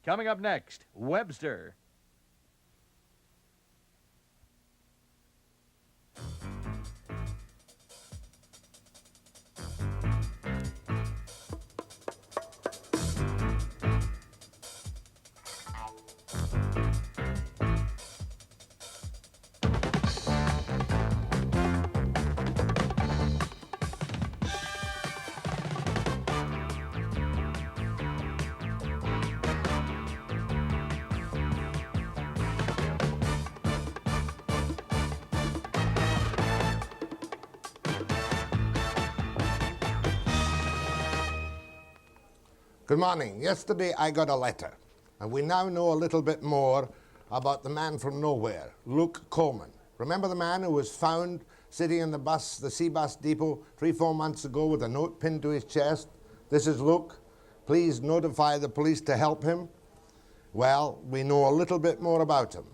Coming up next, Webster. Good morning. Yesterday I got a letter, and we now know a little bit more about the man from nowhere, Luke Coleman. Remember the man who was found sitting in the sea bus depot 3-4 months ago with a note pinned to his chest? This is Luke. Please notify the police to help him. Well, we know a little bit more about him.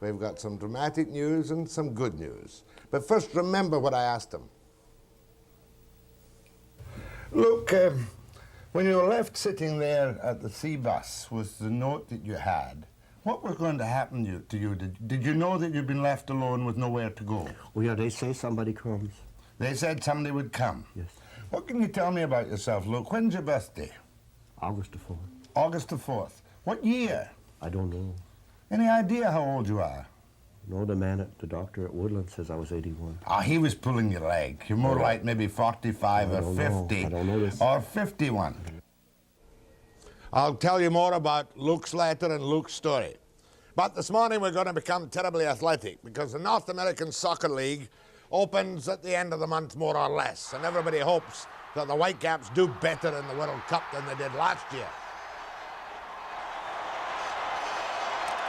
We've got some dramatic news and some good news. But first, remember what I asked him. Luke, when you were left sitting there at the sea bus with the note that you had, what was going to happen to you? Did you know that you'd been left alone with nowhere to go? Oh yeah, they say somebody comes. They said somebody would come? Yes. What can you tell me about yourself, Luke? When's your birthday? August the 4th. August the 4th. What year? I don't know. Any idea how old you are? No, the doctor at Woodland says I was 81. Ah, he was pulling your leg. You're more like maybe 45 or 50. I don't know this. Or 51. I'll tell you more about Luke's letter and Luke's story. But this morning we're going to become terribly athletic because the North American Soccer League opens at the end of the month, more or less, and everybody hopes that the Whitecaps do better in the World Cup than they did last year.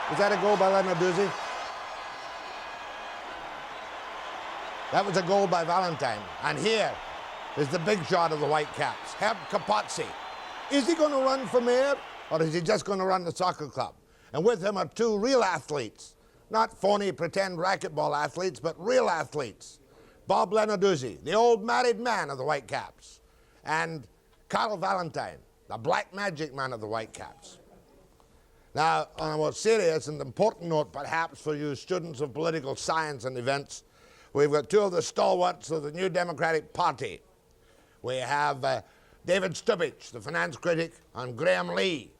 Was that a goal by Lenarduzzi? That was a goal by Valentine. And here is the big shot of the Whitecaps, Herb Capozzi. Is he going to run for mayor, or is he just going to run the soccer club? And with him are two real athletes, not phony pretend racquetball athletes, but real athletes. Bob Lenarduzzi, the old married man of the Whitecaps, and Carl Valentine, the black magic man of the Whitecaps. Now, on a more serious and important note, perhaps, for you students of political science and events, we've got two of the stalwarts of the New Democratic Party. We have David Stupich, the finance critic, and Graham Lea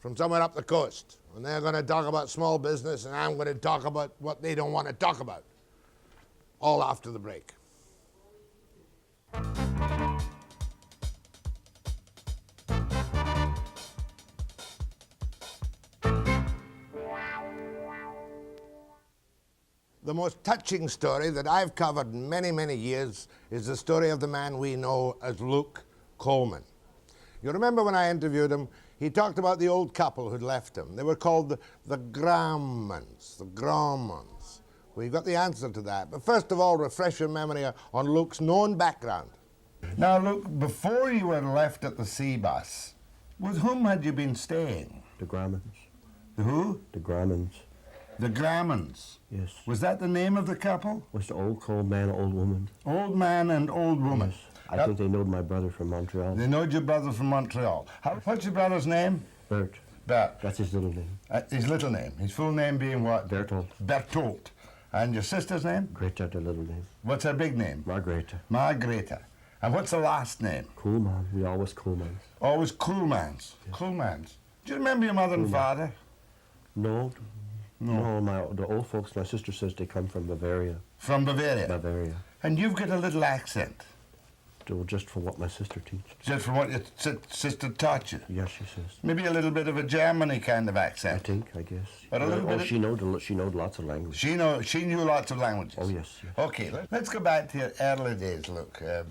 from somewhere up the coast. And they're going to talk about small business, and I'm going to talk about what they don't want to talk about. All after the break. The most touching story that I've covered in many, many years is the story of the man we know as Luke Coleman. You remember when I interviewed him, he talked about the old couple who'd left him. They were called the Grahams, the Grahams. We've got the answer to that. But first of all, refresh your memory on Luke's known background. Now, Luke, before you were left at the sea bus, with whom had you been staying? The Grahams. The who? The Grahams. The Grahams? Yes. Was that the name of the couple? Was the old man, old woman. Old man and old woman. Yes. I think they knowed my brother from Montreal. They knowed your brother from Montreal. What's your brother's name? Bert. Bert. That's his little name. His little name. His full name being what? Bertolt. Bertolt. And your sister's name? Greta, the little name. What's her big name? Margareta. Margareta. And what's the last name? Coolman. We always Coolmans. Always Coolmans. Yes. Coolmans. Do you remember your mother and father? No. No, the old folks, my sister says they come from Bavaria. From Bavaria? Bavaria. And you've got a little accent? Just from what my sister teaches. Just from what your sister taught you? Yes, she says. Maybe a little bit of a Germany kind of accent? I guess. But a little bit she knowed lots of languages. She knew lots of languages? Oh, yes. Okay, let's go back to your early days, Luke. To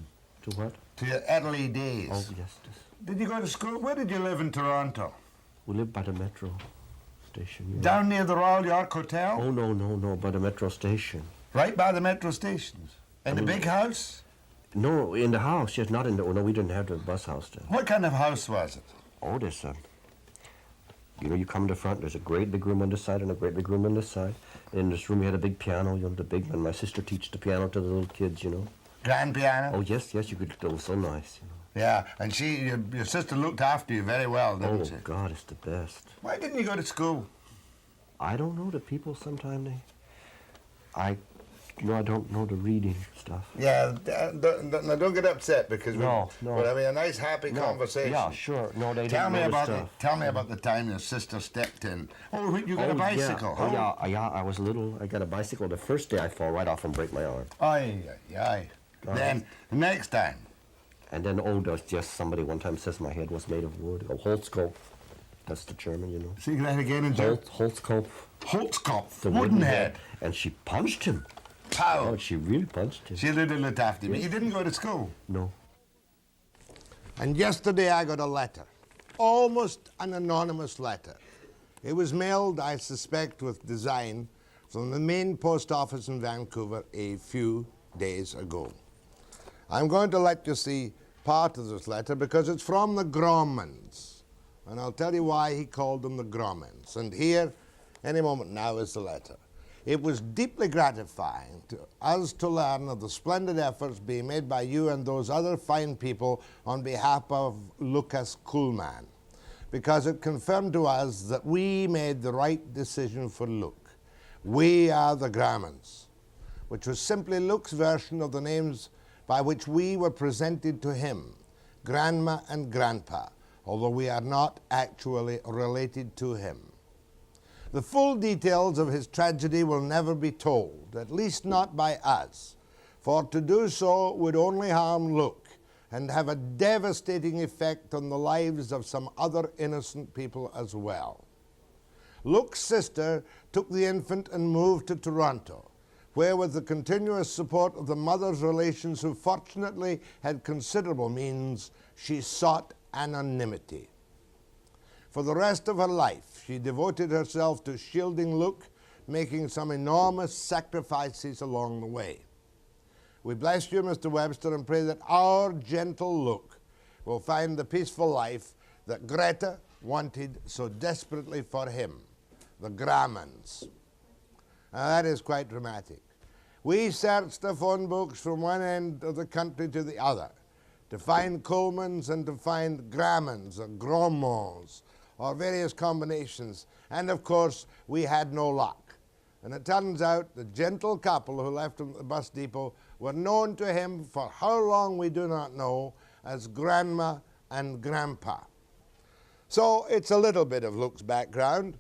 what? To your early days. Oh, yes. Did you go to school? Where did you live in Toronto? We lived by the metro station. Yeah. Down near the Royal York Hotel? Oh, no, by the metro station. Right by the metro stations? In the big house? No, in the house, yes, not in the... Oh, no, we didn't have the bus house then. What kind of house was it? Oh, there's you come to the front, there's a great big room on this side and a great big room on this side. In this room, we had a big piano, the big one. My sister teaches the piano to the little kids, Grand piano? Oh, yes, you could... It was so nice, Yeah, and your sister looked after you very well, didn't she? Oh, God, it's the best. Why didn't you go to school? I don't know. The people sometimes I don't know the reading stuff. Yeah, don't get upset because No. we're having a nice, happy conversation. Yeah, sure. No, they Tell didn't me know the about stuff. Tell me about the time your sister stepped in. Oh, you got a bicycle. Yeah. Oh, yeah. I was little. I got a bicycle. The first day I fall right off and break my arm. Aye. Then the next time. And then there's just somebody one time says my head was made of wood. Oh, Holzkopf. That's the German, you know. See that again in German? Holzkopf. Holzkopf. The Wooden head. And she punched him. Pow. Oh, she really punched him. She really looked after me. You didn't go to school? No. And yesterday I got a letter. Almost an anonymous letter. It was mailed, I suspect, with design from the main post office in Vancouver a few days ago. I'm going to let you see part of this letter because it's from the Gromans. And I'll tell you why he called them the Gromans. And here, any moment now, is the letter. It was deeply gratifying to us to learn of the splendid efforts being made by you and those other fine people on behalf of Lucas Kuhlman, because it confirmed to us that we made the right decision for Luke. We are the Gromans, which was simply Luke's version of the names by which we were presented to him, Grandma and Grandpa, although we are not actually related to him. The full details of his tragedy will never be told, at least not by us, for to do so would only harm Luke and have a devastating effect on the lives of some other innocent people as well. Luke's sister took the infant and moved to Toronto, where with the continuous support of the mother's relations who fortunately had considerable means, she sought anonymity. For the rest of her life, she devoted herself to shielding Luke, making some enormous sacrifices along the way. We bless you, Mr. Webster, and pray that our gentle Luke will find the peaceful life that Greta wanted so desperately for him, the Gromans. Now, that is quite dramatic. We searched the phone books from one end of the country to the other to find Kuhlmans and to find Gromans or Gromans or various combinations. And of course, we had no luck. And it turns out the gentle couple who left him at the bus depot were known to him for how long we do not know as Grandma and Grandpa. So it's a little bit of Luke's background.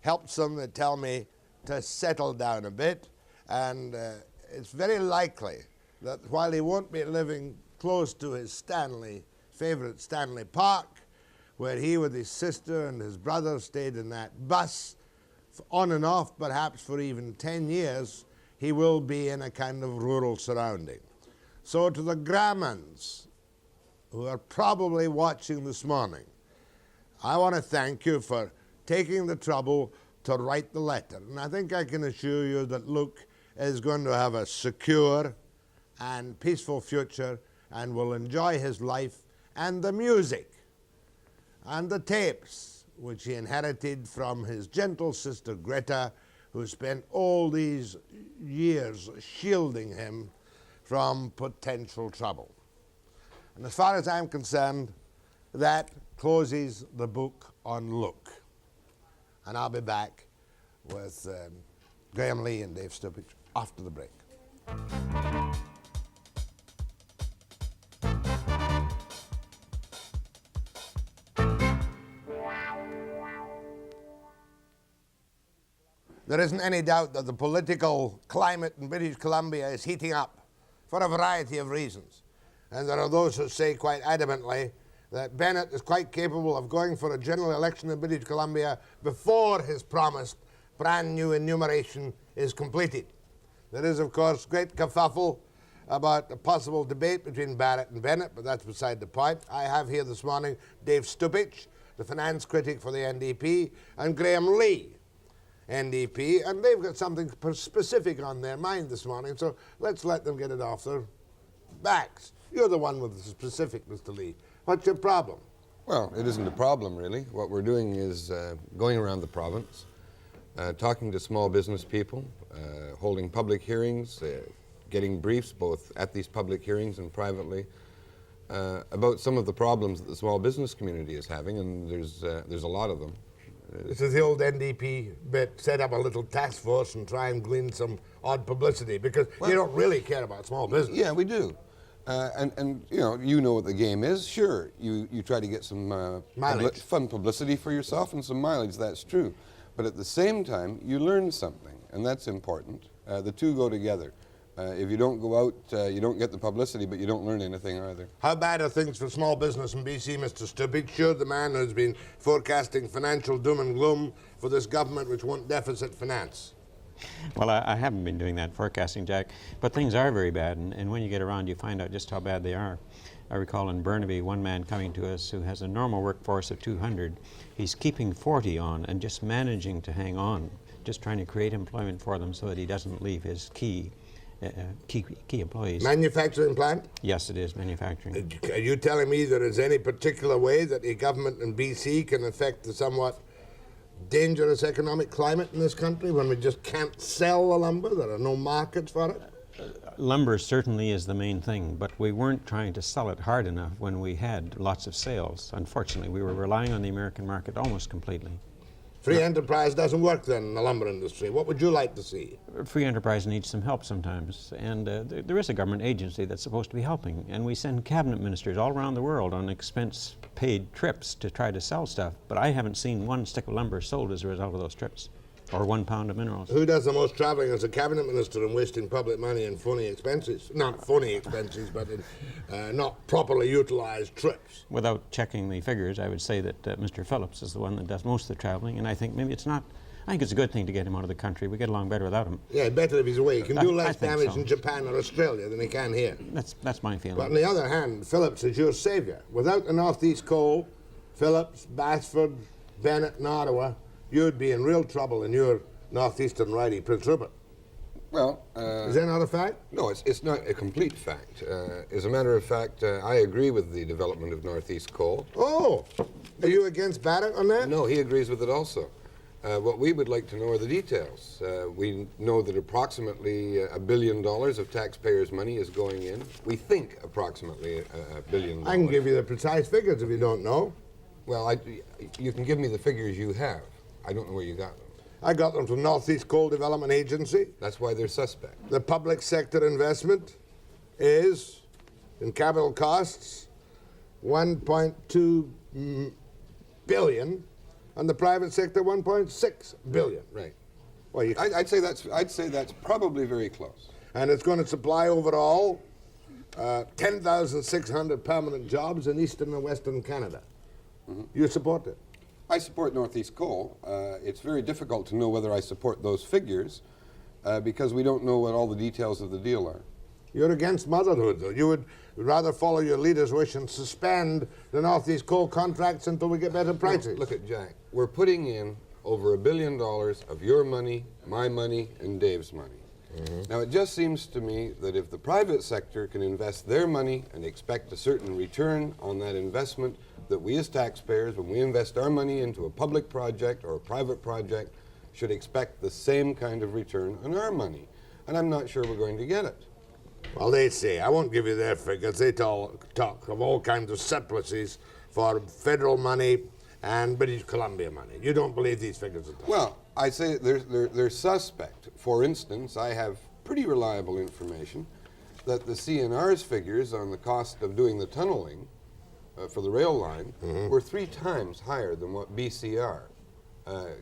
Helps them, they tell me, to settle down a bit. And it's very likely that while he won't be living close to his favorite Stanley Park, where he with his sister and his brother stayed in that bus on and off, perhaps for even 10 years, he will be in a kind of rural surrounding. So to the Gromans, who are probably watching this morning, I want to thank you for taking the trouble to write the letter. And I think I can assure you that Luke is going to have a secure and peaceful future and will enjoy his life and the music and the tapes which he inherited from his gentle sister Greta, who spent all these years shielding him from potential trouble. And as far as I'm concerned, that closes the book on Luke. And I'll be back with Graham Lea and Dave Stupich after the break. There isn't any doubt that the political climate in British Columbia is heating up for a variety of reasons. And there are those who say quite adamantly that Bennett is quite capable of going for a general election in British Columbia before his promised brand new enumeration is completed. There is, of course, great kerfuffle about a possible debate between Barrett and Bennett, but that's beside the point. I have here this morning Dave Stupich, the finance critic for the NDP, and Graham Lea, NDP, and they've got something specific on their mind this morning, so let's let them get it off their backs. You're the one with the specific, Mr. Lea. What's your problem? Well, it isn't a problem, really. What we're doing is going around the province, talking to small business people, holding public hearings, getting briefs both at these public hearings and privately, about some of the problems that the small business community is having, and there's a lot of them. This is the old NDP bit, set up a little task force and try and glean some odd publicity, because you don't really care about small business. Yeah, we do. And you know what the game is. Sure, you try to get some fun publicity for yourself and some mileage, that's true. But at the same time, you learn something, and that's important. The two go together. If you don't go out, you don't get the publicity, but you don't learn anything either. How bad are things for small business in BC, Mr. Stupich? You're the man who's been forecasting financial doom and gloom for this government which won't deficit finance. Well, I haven't been doing that forecasting, Jack, but things are very bad, and when you get around, you find out just how bad they are. I recall in Burnaby, one man coming to us who has a normal workforce of 200. He's keeping 40 on and just managing to hang on, just trying to create employment for them so that he doesn't leave his key employees. Manufacturing plant? Yes, it is manufacturing. Are you telling me there is any particular way that the government in BC can affect the somewhat dangerous economic climate in this country when we just can't sell the lumber? There are no markets for it? Lumber certainly is the main thing, but we weren't trying to sell it hard enough when we had lots of sales. Unfortunately, we were relying on the American market almost completely. Free enterprise doesn't work then in the lumber industry. What would you like to see? Free enterprise needs some help sometimes, and there is a government agency that's supposed to be helping, and we send cabinet ministers all around the world on expense-paid trips to try to sell stuff, but I haven't seen one stick of lumber sold as a result of those trips, or 1 pound of minerals. Who does the most traveling as a cabinet minister and wasting public money in phony expenses? Not phony expenses, but in not properly utilized trips. Without checking the figures, I would say that Mr. Phillips is the one that does most of the traveling, and I think maybe it's not. I think it's a good thing to get him out of the country. We get along better without him. Yeah, better if he's away. He can do I less think damage so. in Japan or Australia than he can here. That's my feeling. But on the other hand, Phillips is your savior. Without the Northeast coal, Phillips, Basford, Bennett, and Ottawa, you'd be in real trouble in your northeastern righty, Prince Rupert. Well, is that not a fact? No, it's not a complete fact. As a matter of fact, I agree with the development of Northeast coal. Oh, are you against Barrett on that? No, he agrees with it also. What we would like to know are the details. We know that approximately $1 billion of taxpayers' money is going in. We think approximately $1 billion. I can give you the precise figures if you don't know. Well, you can give me the figures you have. I don't know where you got them. I got them from Northeast Coal Development Agency. That's why they're suspect. The public sector investment is, in capital costs, $1.2 billion, and the private sector $1.6 billion. Right. Well, I'd say that's probably very close. And it's going to supply overall 10,600 permanent jobs in eastern and western Canada. Mm-hmm. You support it? I support Northeast Coal. It's very difficult to know whether I support those figures because we don't know what all the details of the deal are. You're against motherhood, though. You would rather follow your leader's wish and suspend the Northeast Coal contracts until we get better prices. No, look at Jack. We're putting in over $1 billion of your money, my money, and Dave's money. Mm-hmm. Now, it just seems to me that if the private sector can invest their money and expect a certain return on that investment, that we as taxpayers, when we invest our money into a public project or a private project, should expect the same kind of return on our money. And I'm not sure we're going to get it. Well, they say, I won't give you their figures, they talk of all kinds of surpluses for federal money and British Columbia money. You don't believe these figures at all? Well, I say they're suspect. For instance, I have pretty reliable information that the CNR's figures on the cost of doing the tunneling for the rail line were 3 times higher than what BCR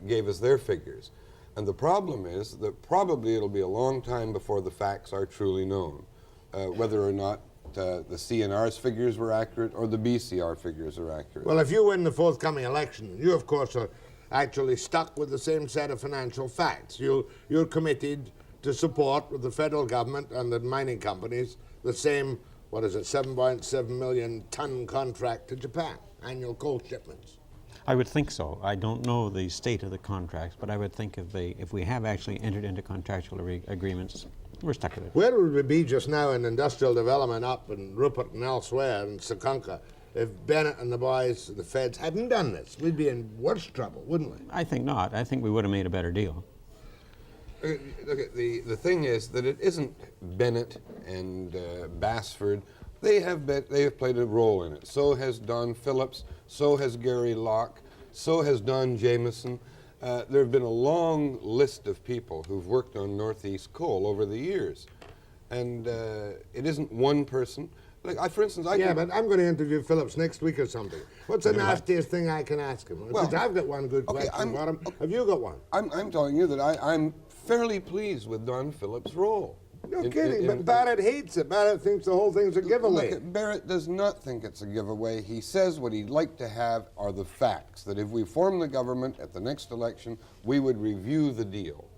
gave us their figures. And the problem is that probably it'll be a long time before the facts are truly known, whether or not the CNR's figures were accurate or the BCR figures are accurate. Well, if you win the forthcoming election, you, of course, are actually stuck with the same set of financial facts. You're committed to support with the federal government and the mining companies the same, 7.7 million ton contract to Japan, annual coal shipments. I would think so. I don't know the state of the contracts, but I would think if we have actually entered into contractual agreements, we're stuck with it. Where would we be just now in industrial development up in Rupert and elsewhere in Sekunka if Bennett and the boys, the feds, hadn't done this? We'd be in worse trouble, wouldn't we? I think not. I think we would have made a better deal. Look, the thing is that it isn't Bennett and Basford They have played a role in it. So has Don Phillips, so has Gary Locke, so has Don Jameson. There have been a long list of people who've worked on Northeast Coal over the years. And it isn't one person. Like, for instance, Yeah, but I'm going to interview Phillips next week or something. What's the nastiest thing I can ask him? Well, I've got one good question for him. Have you got one? I'm telling you that I'm fairly pleased with Don Phillips' role. No kidding, but Barrett hates it. Barrett thinks the whole thing's a giveaway. Look, Barrett does not think it's a giveaway. He says what he'd like to have are the facts, that if we form the government at the next election, we would review the deal.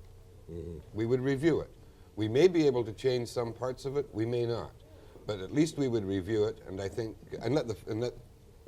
We would review it. We may be able to change some parts of it, we may not. But at least we would review it, and I think, and let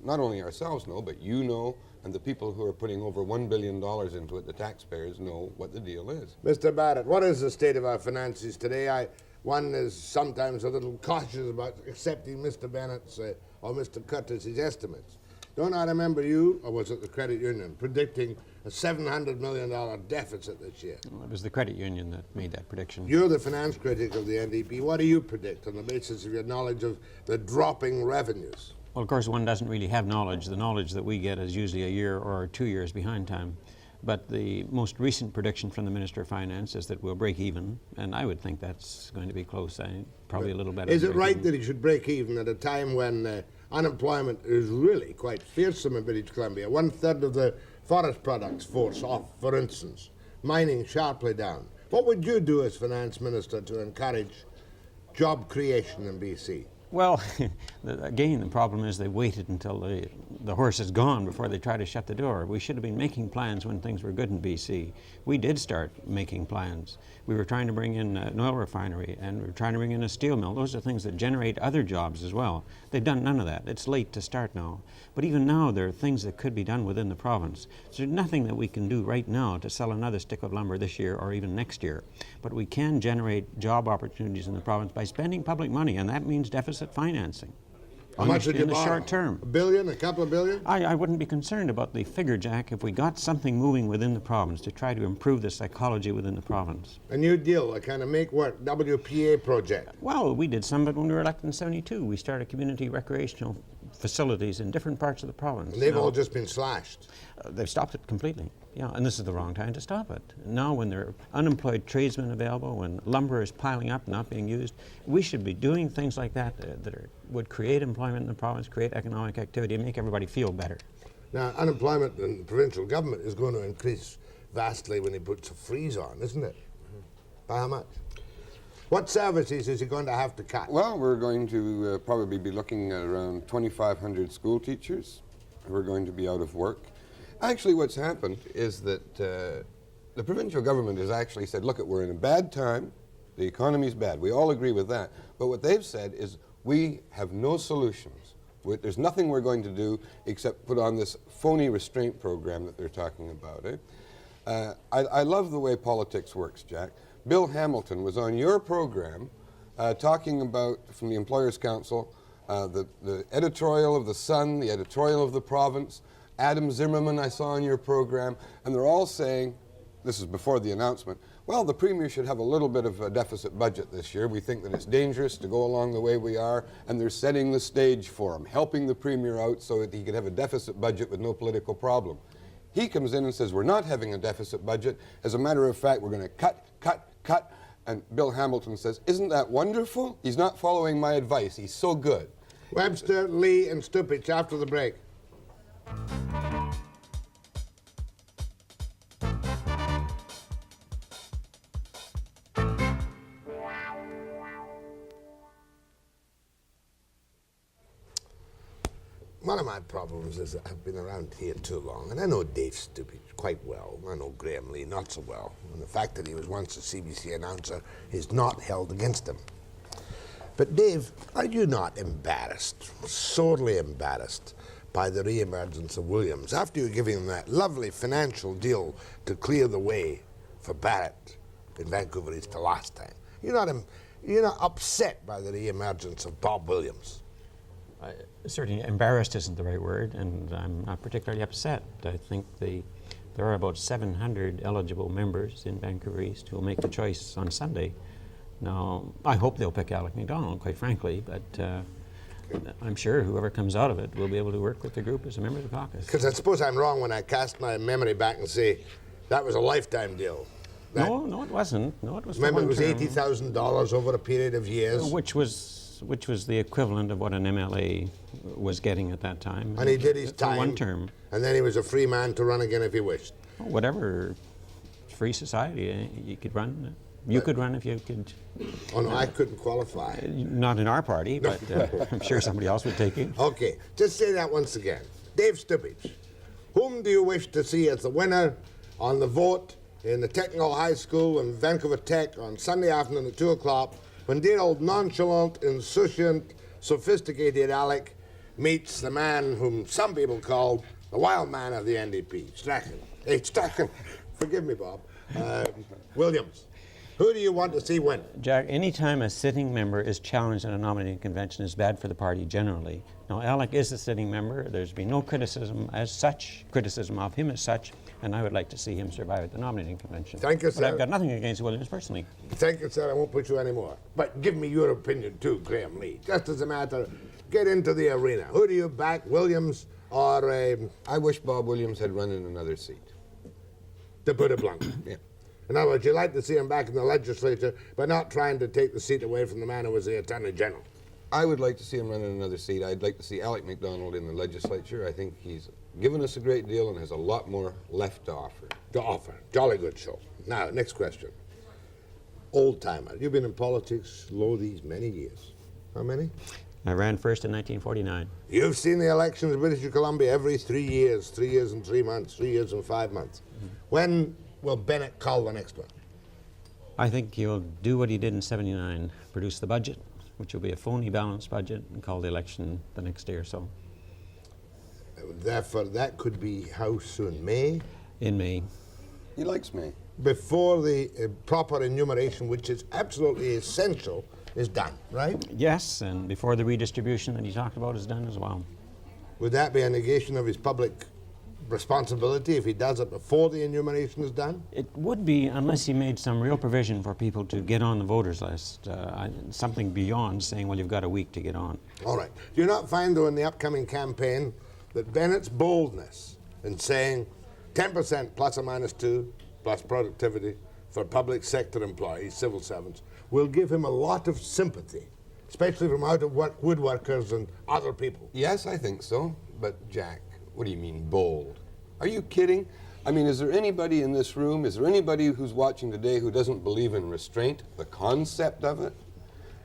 not only ourselves know, but you know, and the people who are putting over $1 billion into it, the taxpayers, know what the deal is. Mr. Barrett, what is the state of our finances today? One is sometimes a little cautious about accepting Mr. Bennett's or Mr. Curtis's estimates. Don't I remember you, or was it the credit union, predicting a $700 million deficit this year? Well, it was the credit union that made that prediction. You're the finance critic of the NDP. What do you predict on the basis of your knowledge of the dropping revenues? Well, of course, one doesn't really have knowledge. The knowledge that we get is usually a year or 2 years behind time. But the most recent prediction from the Minister of Finance is that we'll break even, and I would think that's going to be close, probably a little better. Is it right that he should break even at a time when unemployment is really quite fearsome in British Columbia? 1/3 of the forest products force off, for instance, mining sharply down. What would you do as Finance Minister to encourage job creation in BC? Well, again, the problem is they waited until the horse is gone before they try to shut the door. We should have been making plans when things were good in BC. We did start making plans. We were trying to bring in an oil refinery, and we were trying to bring in a steel mill. Those are things that generate other jobs as well. They've done none of that. It's late to start now. But even now, there are things that could be done within the province. So there's nothing that we can do right now to sell another stick of lumber this year or even next year. But we can generate job opportunities in the province by spending public money, and that means deficit financing. How much in the short term? $1 billion, a couple of billion? I wouldn't be concerned about the figure, Jack, if we got something moving within the province to try to improve the psychology within the province. A new deal, a kind of make work, WPA project. Well, we did some of it when we were elected in '72. We started community recreational facilities in different parts of the province. And they've all just been slashed. They've stopped it completely. Yeah, and this is the wrong time to stop it. Now, when there are unemployed tradesmen available, when lumber is piling up, not being used, we should be doing things like that would create employment in the province, create economic activity, and make everybody feel better. Now, unemployment in the provincial government is going to increase vastly when he puts a freeze on, isn't it? By how much? What services is he going to have to cut? Well, we're going to probably be looking at around 2,500 school teachers who are going to be out of work. Actually, what's happened is that the provincial government has actually said, look, we're in a bad time, the economy's bad. We all agree with that. But what they've said is we have no solutions. There's nothing we're going to do except put on this phony restraint program that they're talking about. I love the way politics works, Jack. Bill Hamilton was on your program talking about, from the Employers' Council, the editorial of The Sun, the editorial of the province. Adam Zimmerman I saw on your program, and they're all saying, this is before the announcement, well, the Premier should have a little bit of a deficit budget this year. We think that it's dangerous to go along the way we are, and they're setting the stage for him, helping the Premier out so that he can have a deficit budget with no political problem. He comes in and says, we're not having a deficit budget. As a matter of fact, we're going to cut, and Bill Hamilton says, isn't that wonderful? He's not following my advice. He's so good. Webster, Lea, and Stupich after the break. One of my problems is that I've been around here too long, and I know Dave Stupich quite well. I know Graham Lea not so well, and the fact that he was once a CBC announcer is not held against him. But Dave, are you not embarrassed, sorely embarrassed, by the re-emergence of Williams after you're giving him that lovely financial deal to clear the way for Barrett in Vancouver East the last time? You're not upset by the re-emergence of Bob Williams? Certainly embarrassed isn't the right word, and I'm not particularly upset. I think there are about 700 eligible members in Vancouver East who will make the choice on Sunday. Now, I hope they'll pick Alec MacDonald, quite frankly, but I'm sure whoever comes out of it will be able to work with the group as a member of the caucus. Because I suppose I'm wrong when I cast my memory back and say that was a lifetime deal. No, it wasn't. No, it was. Remember, it was one-term, $80,000 over a period of years. which was the equivalent of what an MLA was getting at that time. And he did his For time. one term. And then he was a free man to run again if he wished. Whatever free society, you could run. You could run if you could. Oh, no, I couldn't qualify. Not in our party, but I'm sure somebody else would take you. Okay, just say that once again. Dave Stupich, whom do you wish to see as the winner on the vote in the Technical High School in Vancouver Tech on Sunday afternoon at 2 o'clock when dear old nonchalant, insouciant, sophisticated Alec meets the man whom some people call the wild man of the NDP, Strachan. Hey, Strachan, forgive me, Bob. Williams. Who do you want to see win? Jack, anytime a sitting member is challenged in a nominating convention is bad for the party generally. Now, Alec is a sitting member. There's been no criticism of him as such, and I would like to see him survive at the nominating convention. Thank you, sir. But I've got nothing against Williams personally. Thank you, sir. I won't put you anymore. But give me your opinion, too, Graham Lea. Just as a matter, get into the arena. Who do you back, Williams or... I wish Bob Williams had run in another seat. to put it bluntly? Yeah. In other words, you'd like to see him back in the legislature, but not trying to take the seat away from the man who was the Attorney General. I would like to see him run in another seat. I'd like to see Alec MacDonald in the legislature. I think he's given us a great deal and has a lot more left to offer. To offer. Jolly good show. Now, next question. Old-timer. You've been in politics, lo, these many years. How many? I ran first in 1949. You've seen the elections in British Columbia every 3 years, 3 years and 3 months, 3 years and 5 months. When will Bennett call the next one? I think he'll do what he did in '79, produce the budget, which will be a phony balanced budget, and call the election the next day or so. Therefore, that could be how soon? May? In May. He likes me. Before the proper enumeration, which is absolutely essential, is done, right? Yes, and before the redistribution that he talked about is done as well. Would that be a negation of his public responsibility if he does it before the enumeration is done? It would be, unless he made some real provision for people to get on the voters list, something beyond saying, well, you've got a week to get on. All right. Do you not find, though, in the upcoming campaign that Bennett's boldness in saying 10% plus or minus 2 plus productivity for public sector employees, civil servants, will give him a lot of sympathy, especially from out-of-work woodworkers and other people? Yes, I think so. But, Jack, what do you mean bold? Are you kidding? I mean, is there anybody in this room, is there anybody who's watching today who doesn't believe in restraint, the concept of it?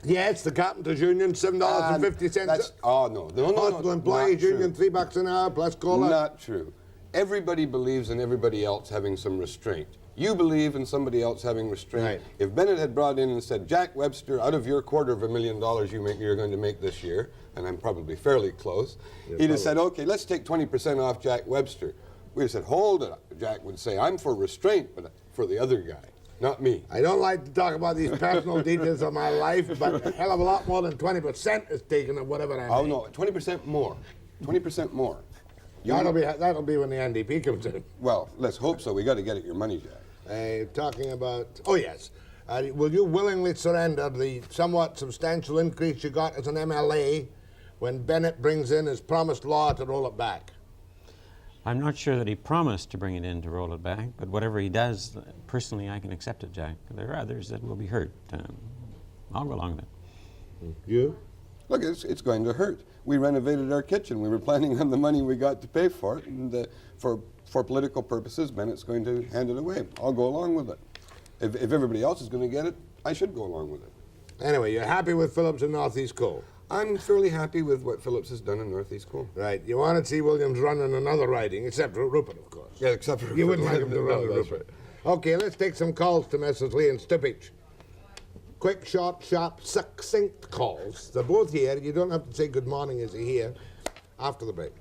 Yes, the Carpenters Union, $7.50. Oh, no. Hospital Employees Union, $3 an hour plus COLA. Not true. Everybody believes in everybody else having some restraint. You believe in somebody else having restraint. Right. If Bennett had brought in and said, Jack Webster, out of your $250,000 you're going to make this year, and I'm probably fairly close, he'd have said, okay, let's take 20% off Jack Webster. We'd have said, hold it. Jack would say, I'm for restraint, but for the other guy, not me. I don't like to talk about these personal details of my life, but a hell of a lot more than 20% is taken of whatever I make. Oh, no, 20% more. 20% more. That'll be when the NDP comes in. Well, let's hope so. We got to get at your money, Jack. Talking about, oh yes, will you willingly surrender the somewhat substantial increase you got as an MLA when Bennett brings in his promised law to roll it back? I'm not sure that he promised to bring it in to roll it back, but whatever he does, personally, I can accept it, Jack. There are others that will be hurt. I'll go along with it. You? Look, it's going to hurt. We renovated our kitchen. We were planning on the money we got to pay for it, and for political purposes, Bennett's going to hand it away. I'll go along with it. If everybody else is going to get it, I should go along with it. Anyway, you're happy with Phillips and Northeast Coal? I'm fairly happy with what Phillips has done in Northeast Coal. Right. You want to see Williams run in another riding, except for Rupert, of course. Yeah, except for You wouldn't like him to run No, in that's Rupert. Okay, let's take some calls to Messrs. Lea and Stupich. Quick, short, sharp, succinct calls. They're both here. You don't have to say good morning as you're here. After the break.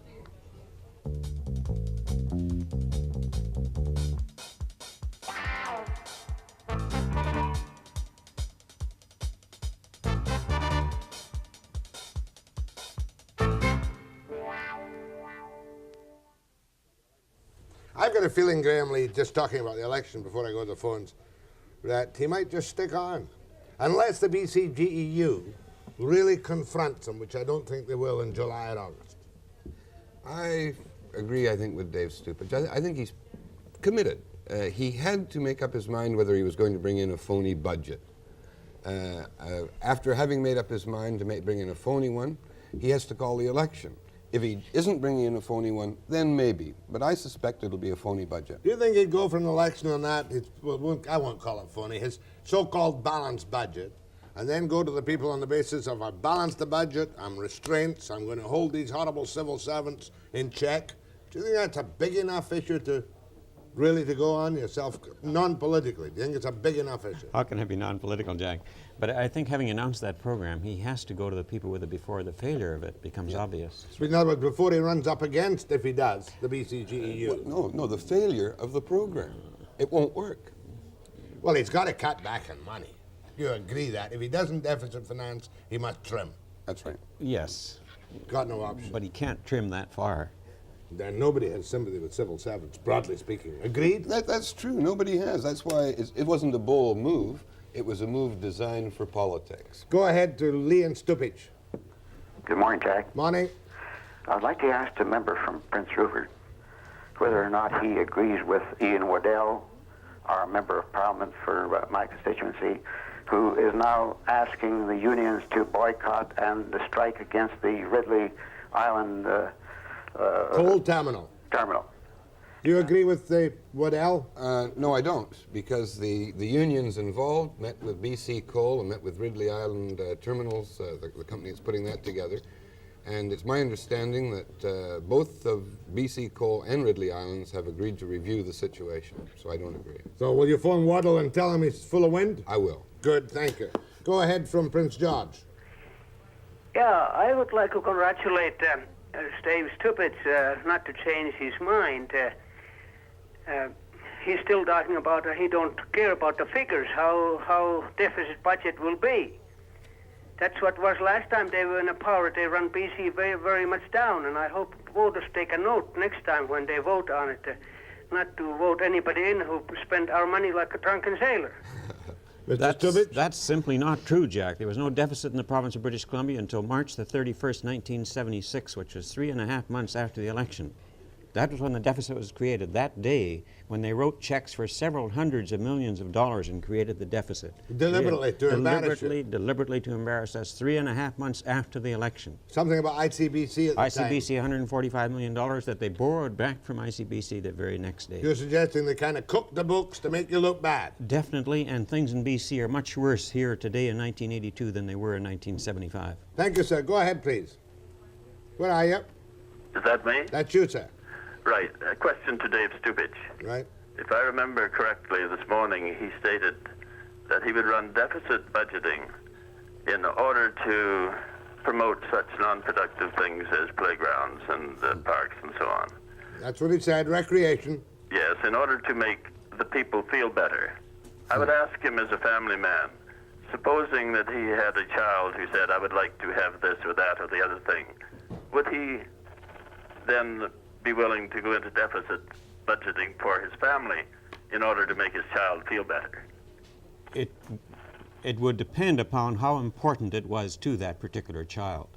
I've got a feeling, Graham Lea, just talking about the election before I go to the phones, that he might just stick on. Unless the BCGEU really confronts them, which I don't think they will in July or August? I agree, I think, with Dave Stupich. I think he's committed. He had to make up his mind whether he was going to bring in a phony budget. After having made up his mind to bring in a phony one, he has to call the election. If he isn't bringing in a phony one, then maybe. But I suspect it'll be a phony budget. Do you think he'd go for an election on that? I won't call it phony. His so-called balanced budget, and then go to the people on the basis of, I've balanced the budget, I'm restraints, I'm going to hold these horrible civil servants in check. Do you think that's a big enough issue to go on yourself, non-politically? Do you think it's a big enough issue? How can it be non-political, Jack? But I think having announced that program, he has to go to the people with it before the failure of it becomes obvious. So in other words, before he runs up against, if he does, the BCGEU. Well, no, the failure of the program. It won't work. Well, he's got to cut back on money. You agree that. If he doesn't deficit finance, he must trim. That's right. Yes. Got no option. But he can't trim that far. Then nobody has sympathy with civil servants, broadly speaking. Agreed? That's true. Nobody has. That's why it wasn't a bold move. It was a move designed for politics. Go ahead to Lea and Stupich. Good morning, Jack. Morning. I'd like to ask the member from Prince Rupert whether or not he agrees with Ian Waddell, our member of parliament for my constituency, who is now asking the unions to boycott and to strike against the Ridley Island Coal terminal. Do you agree with Waddell? No, I don't, because the unions involved met with BC Coal and met with Ridley Island Terminals, the company that's putting that together. And it's my understanding that both of BC Coal and Ridley Islands have agreed to review the situation, so I don't agree. So will you phone Waddell and tell him he's full of wind? I will. Good, thank you. Go ahead from Prince George. Yeah, I would like to congratulate Dave Stupich not to change his mind. He's still talking about he don't care about the figures, how deficit budget will be. That's what was last time they were in power. They run BC very, very much down, and I hope voters take a note next time when they vote on it, not to vote anybody in who spent our money like a drunken sailor. That's simply not true, Jack. There was no deficit in the province of British Columbia until March the 31st, 1976, which was 3.5 months after the election. That was when the deficit was created, that day, when they wrote checks for several hundreds of millions of dollars and created the deficit. Deliberately to embarrass you. Deliberately to embarrass us 3.5 months after the election. Something about ICBC at the time. ICBC, $145 million that they borrowed back from ICBC the very next day. You're suggesting they kind of cooked the books to make you look bad. Definitely, and things in BC are much worse here today in 1982 than they were in 1975. Thank you, sir. Go ahead, please. Where are you? Is that me? That's you, sir. Right. A question to Dave Stupich. Right. If I remember correctly, this morning he stated that he would run deficit budgeting in order to promote such non-productive things as playgrounds and parks and so on. That's what he said, recreation. Yes, in order to make the people feel better. I would ask him as a family man, supposing that he had a child who said, I would like to have this or that or the other thing, would he then be willing to go into deficit budgeting for his family in order to make his child feel better? It would depend upon how important it was to that particular child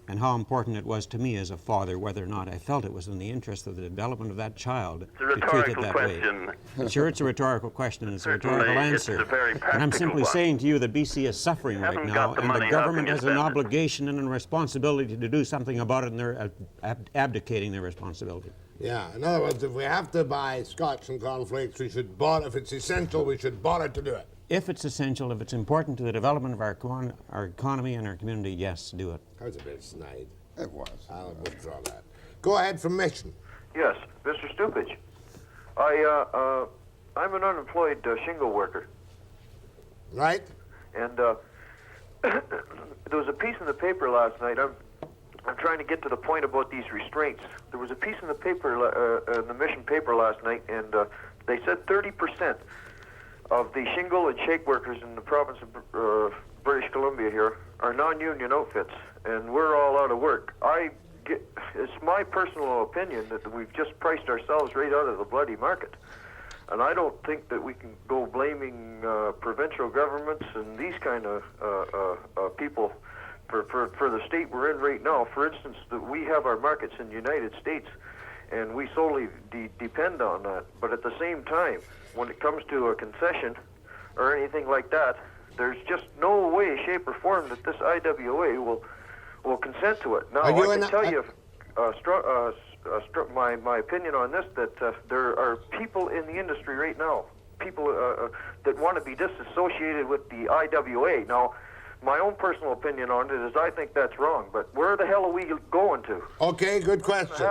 and how important it was to me as a father, whether or not I felt it was in the interest of the development of that child to treat it that way. Sure, it's a rhetorical question, and it's a rhetorical answer. It's a very practical and I'm simply one. saying to you that BC is suffering right now, and the government has an obligation and a responsibility to do something about it, and they're abdicating their responsibility. Yeah, in other words, if we have to buy scotch and cornflakes, we should borrow. If it's essential, we should borrow to do it. If it's essential, if it's important to the development of our economy and our community, yes, do it. That was a bit snide. It was. I'll withdraw that. Go ahead from Mission. Yes, Mr. Stupich. I'm an unemployed shingle worker. Right? And there was a piece in the paper last night. I'm trying to get to the point about these restraints. There was a piece in the paper, in the Mission paper last night, and they said 30% of the shingle and shake workers in the province of British Columbia here are non-union outfits, and we're all out of work. It's my personal opinion that we've just priced ourselves right out of the bloody market. And I don't think that we can go blaming provincial governments and these kind of people for the state we're in right now. For instance, we have our markets in the United States, and we solely depend on that. But at the same time, when it comes to a concession or anything like that, there's just no way, shape, or form that this IWA will consent to it. Now, I can tell you my opinion on this, that there are people in the industry right now, people that want to be disassociated with the IWA. Now, my own personal opinion on it is I think that's wrong, but where the hell are we going to? Okay, good question.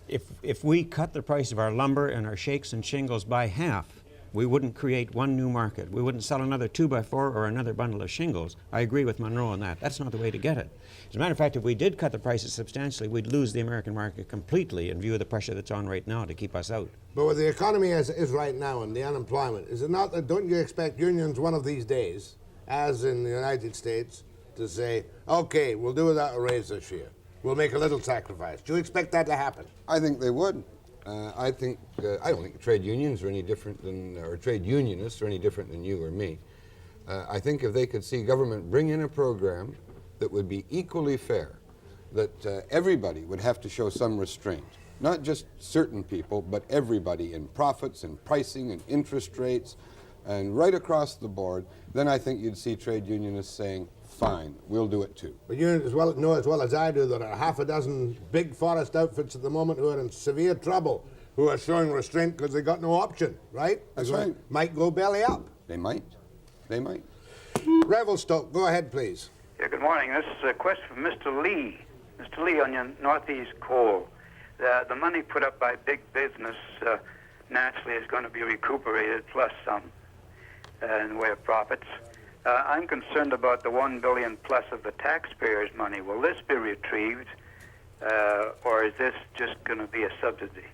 If we cut the price of our lumber and our shakes and shingles by half, we wouldn't create one new market. We wouldn't sell another 2x4 or another bundle of shingles. I agree with Monroe on that. That's not the way to get it. As a matter of fact, if we did cut the prices substantially, we'd lose the American market completely in view of the pressure that's on right now to keep us out. But with the economy as it is right now and the unemployment, is it not that, don't you expect unions one of these days, as in the United States, to say, okay, we'll do without a raise this year. We'll make a little sacrifice. Do you expect that to happen? I think they would. I don't think trade unions are any different than, or trade unionists are any different than you or me. I think if they could see government bring in a program that would be equally fair, that everybody would have to show some restraint, not just certain people, but everybody in profits and pricing and interest rates and right across the board, then I think you'd see trade unionists saying, fine, we'll do it too. But you know as well as I do that there are half a dozen big forest outfits at the moment who are in severe trouble, who are showing restraint because they got no option, right? That's right. Might go belly up. They might. They might. Revelstoke, go ahead, please. Yeah, good morning. This is a question from Mr. Lee. Mr. Lee, on your Northeast coal, the money put up by big business naturally is going to be recuperated plus some in the way of profits. I'm concerned about the $1 billion plus of the taxpayers' money. Will this be retrieved, or is this just going to be a subsidy?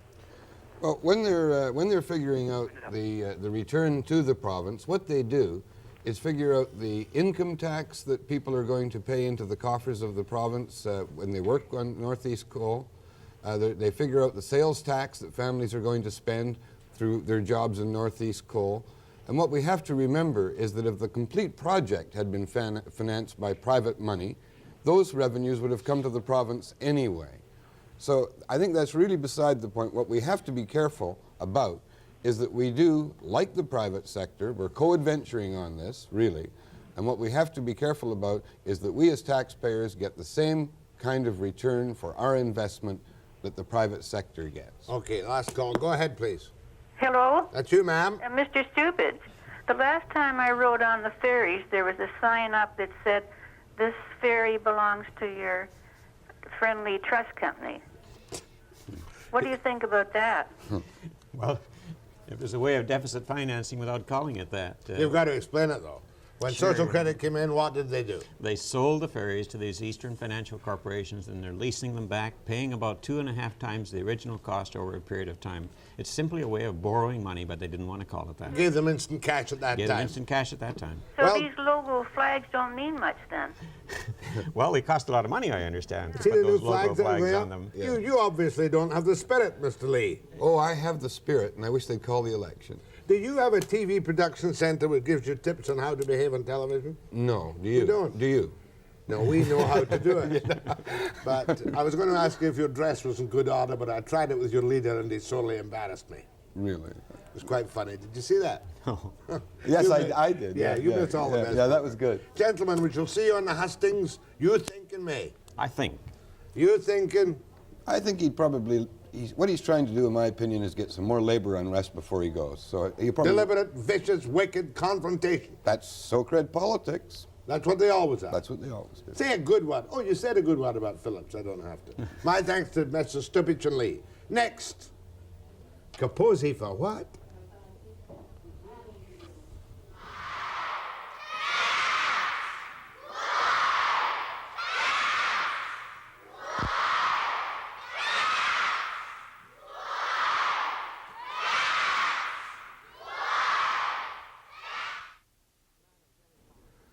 Well, when they're figuring out the return to the province, what they do is figure out the income tax that people are going to pay into the coffers of the province when they work on Northeast coal. They figure out the sales tax that families are going to spend through their jobs in Northeast coal. And what we have to remember is that if the complete project had been financed by private money, those revenues would have come to the province anyway. So I think that's really beside the point. What we have to be careful about is that we do, like the private sector, we're co-adventuring on this, really, and what we have to be careful about is that we as taxpayers get the same kind of return for our investment that the private sector gets. Okay, last call. Go ahead, please. Hello? That's you, ma'am. Mr. Stupich, the last time I rode on the ferries, there was a sign up that said, this ferry belongs to your friendly trust company. What do you think about that? Well, if there's a way of deficit financing without calling it that. You've got to explain it, though. When Sure. Social Critic came in, what did they do? They sold the ferries to these Eastern financial corporations, and they're leasing them back, paying about 2.5 times the original cost over a period of time. It's simply a way of borrowing money, but they didn't want to call it that. Gave them instant cash at that Gave time. them instant cash at that time. So these logo flags don't mean much then? Well, they cost a lot of money, I understand, to See put the new those logo flags that are flags there? on them. Yeah. You obviously don't have the spirit, Mr. Lee. Oh, I have the spirit, and I wish they'd call the election. Do you have a TV production center that gives you tips on how to behave on television? No, do you? You don't? Do you? No, we know how to do it. But I was going to ask you if your dress was in good order, but I tried it with your leader and he sorely embarrassed me. Really? It was quite funny. Did you see that? Yes, I did. Yeah, you missed all the best. Yeah, that was good. Gentlemen, we shall see you on the hustings. You thinking me? I think. You thinking? I think he'd probably, what he's trying to do, in my opinion, is get some more labor unrest before he goes. So he probably... Deliberate, vicious, wicked confrontation. That's so-called politics. That's what they always are. That's what they always do. Say a good one. Oh, you said a good one about Phillips. I don't have to. My thanks to Messrs. Stupich and Lee. Next. Capozzi for what?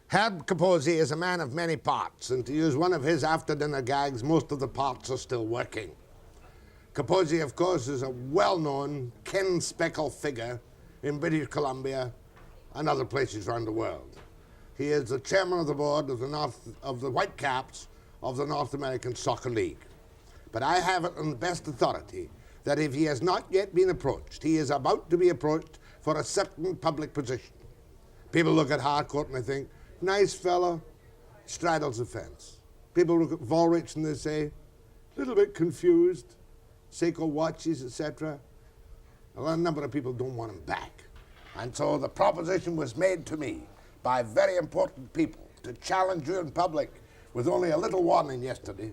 Herb Capozzi is a man of many parts, and to use one of his after-dinner gags, most of the parts are still working. Capozzi, of course, is a well-known Ken Speckle figure in British Columbia and other places around the world. He is the chairman of the board of the Whitecaps of the North American Soccer League. But I have it on the best authority that if he has not yet been approached, he is about to be approached for a certain public position. People look at Harcourt and they think, nice fellow, straddles the fence. People look at Volrich and they say, a little bit confused, Seiko watches, etc. A number of people don't want him back. And so the proposition was made to me by very important people to challenge you in public with only a little warning yesterday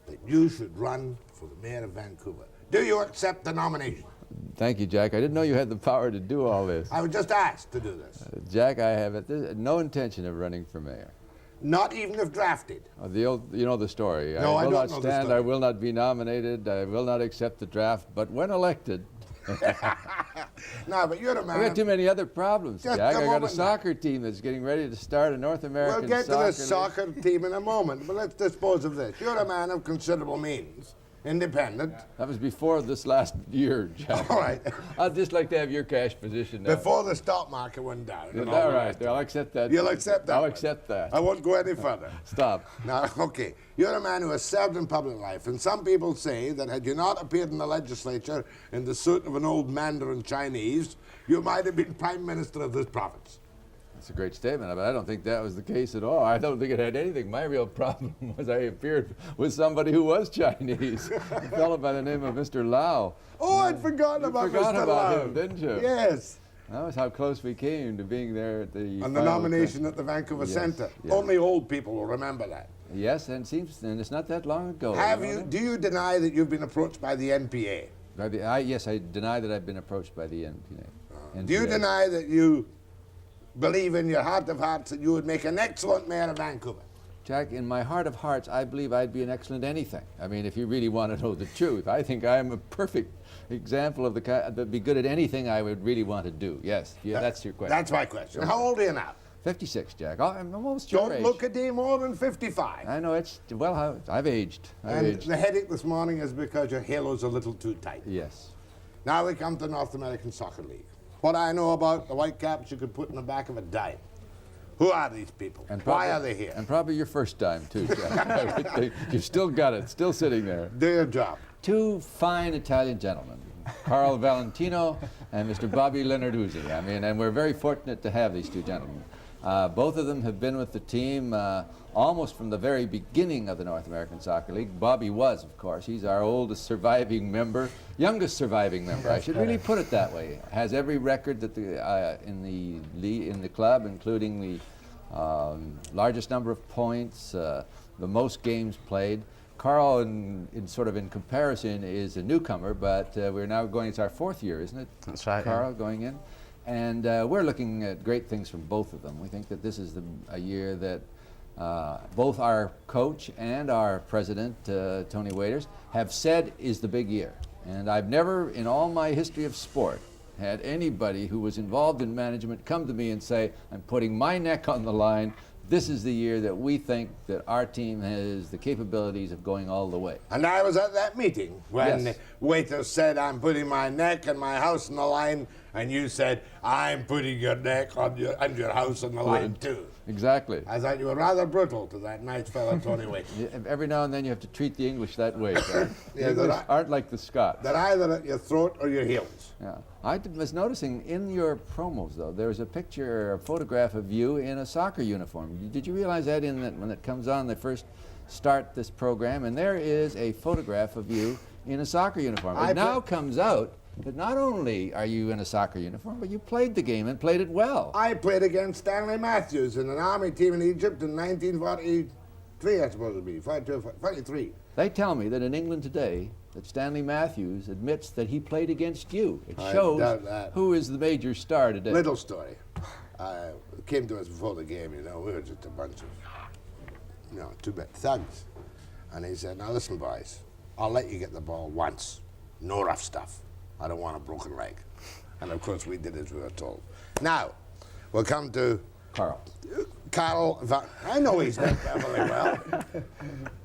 that you should run for the mayor of Vancouver. Do you accept the nomination? Thank you, Jack. I didn't know you had the power to do all this. I was just asked to do this. Jack, I have no intention of running for mayor. Not even if drafted? You know the story. No, I will don't not know stand, the story. I will not be nominated, I will not accept the draft, but when elected... No, but you're the man. I got too many other problems, Just Jack. a I got a moment soccer team that's getting ready to start a North American We'll get to the league. soccer team in a moment, but let's dispose of this. You're a man of considerable means, independent. That was before this last year, Jack. All right. I'd just like to have your cash position now. Before the stock market went down. and All the right, rest. I'll accept that. You'll accept that I'll one. accept that. I won't go any further. Stop. Now, okay, you're a man who has served in public life, and some people say that had you not appeared in the legislature in the suit of an old Mandarin Chinese, you might have been Prime Minister of this province. That's a great statement, but I don't think that was the case at all. I don't think it had anything. My real problem was I appeared with somebody who was Chinese, a fellow by the name of Mr. Lau. Oh, I'd forgotten You about forgot Mr. about Lau. him, didn't you? Yes. That was how close we came to being there at the On the final nomination at the Vancouver Yes, Centre. yes. Only old people will remember that. Yes, and it's not that long ago. Do you deny that you've been approached by the NPA? Yes, I deny that I've been approached by the NPA. Do you deny that you believe in your heart of hearts that you would make an excellent mayor of Vancouver? Jack, in my heart of hearts, I believe I'd be an excellent anything. I mean, if you really want to know the truth, I think I am a perfect example of the kind that be good at anything I would really want to do. Yes, that's your question. That's my question. How old are you now? 56, Jack. I'm almost your Don't age. look a day more than 55. I know I've aged. And the headache this morning is because your halo's a little too tight. Yes. Now we come to the North American Soccer League. What I know about the Whitecaps, you could put in the back of a dime. Who are these people? Why are they here? And probably your first time, too, Jack. You've still got it, still sitting there. Do your job. Two fine Italian gentlemen, Carl Valentino and Mr. Bobby Lenarduzzi. I mean, and we're very fortunate to have these two gentlemen. Both of them have been with the team almost from the very beginning of the North American Soccer League. Bobby was, of course. He's our oldest surviving member, youngest surviving member. I should really put it that way. Has every record that in the club, including the largest number of points, the most games played. Carl, in comparison, is a newcomer, but we're now going. It's our fourth year, isn't it? That's right. Carl going in. And we're looking at great things from both of them. We think that this is a year that both our coach and our president, Tony Waiters, have said is the big year. And I've never, in all my history of sport, had anybody who was involved in management come to me and say, I'm putting my neck on the line. This is the year that we think that our team has the capabilities of going all the way. And I was at that meeting when Yes. Waiters said, I'm putting my neck and my house on the line, and you said, I'm putting your neck on and your house on the line too. Exactly. I thought you were rather brutal to that nice fellow, Tony Waiters. Every now and then you have to treat the English that way. Jack. Yeah, The English aren't like the Scots. They're either at your throat or your heels. Yeah. I was noticing in your promos, though, there's a picture, a photograph of you in a soccer uniform. Did you realize that when it comes on, they first start this program, and there is a photograph of you in a soccer uniform. It now comes out that not only are you in a soccer uniform, but you played the game and played it well. I played against Stanley Matthews in an army team in Egypt in 1943, I suppose it would be, 43. They tell me that in England today, that Stanley Matthews admits that he played against you. It I shows doubt that. who is the major star today. Little story. Came to us before the game, we were just a bunch of, two-bit thugs. And he said, now listen, boys, I'll let you get the ball once. No rough stuff. I don't want a broken leg. And of course we did as we were told. Now, we'll come to Carl. I know his name perfectly well.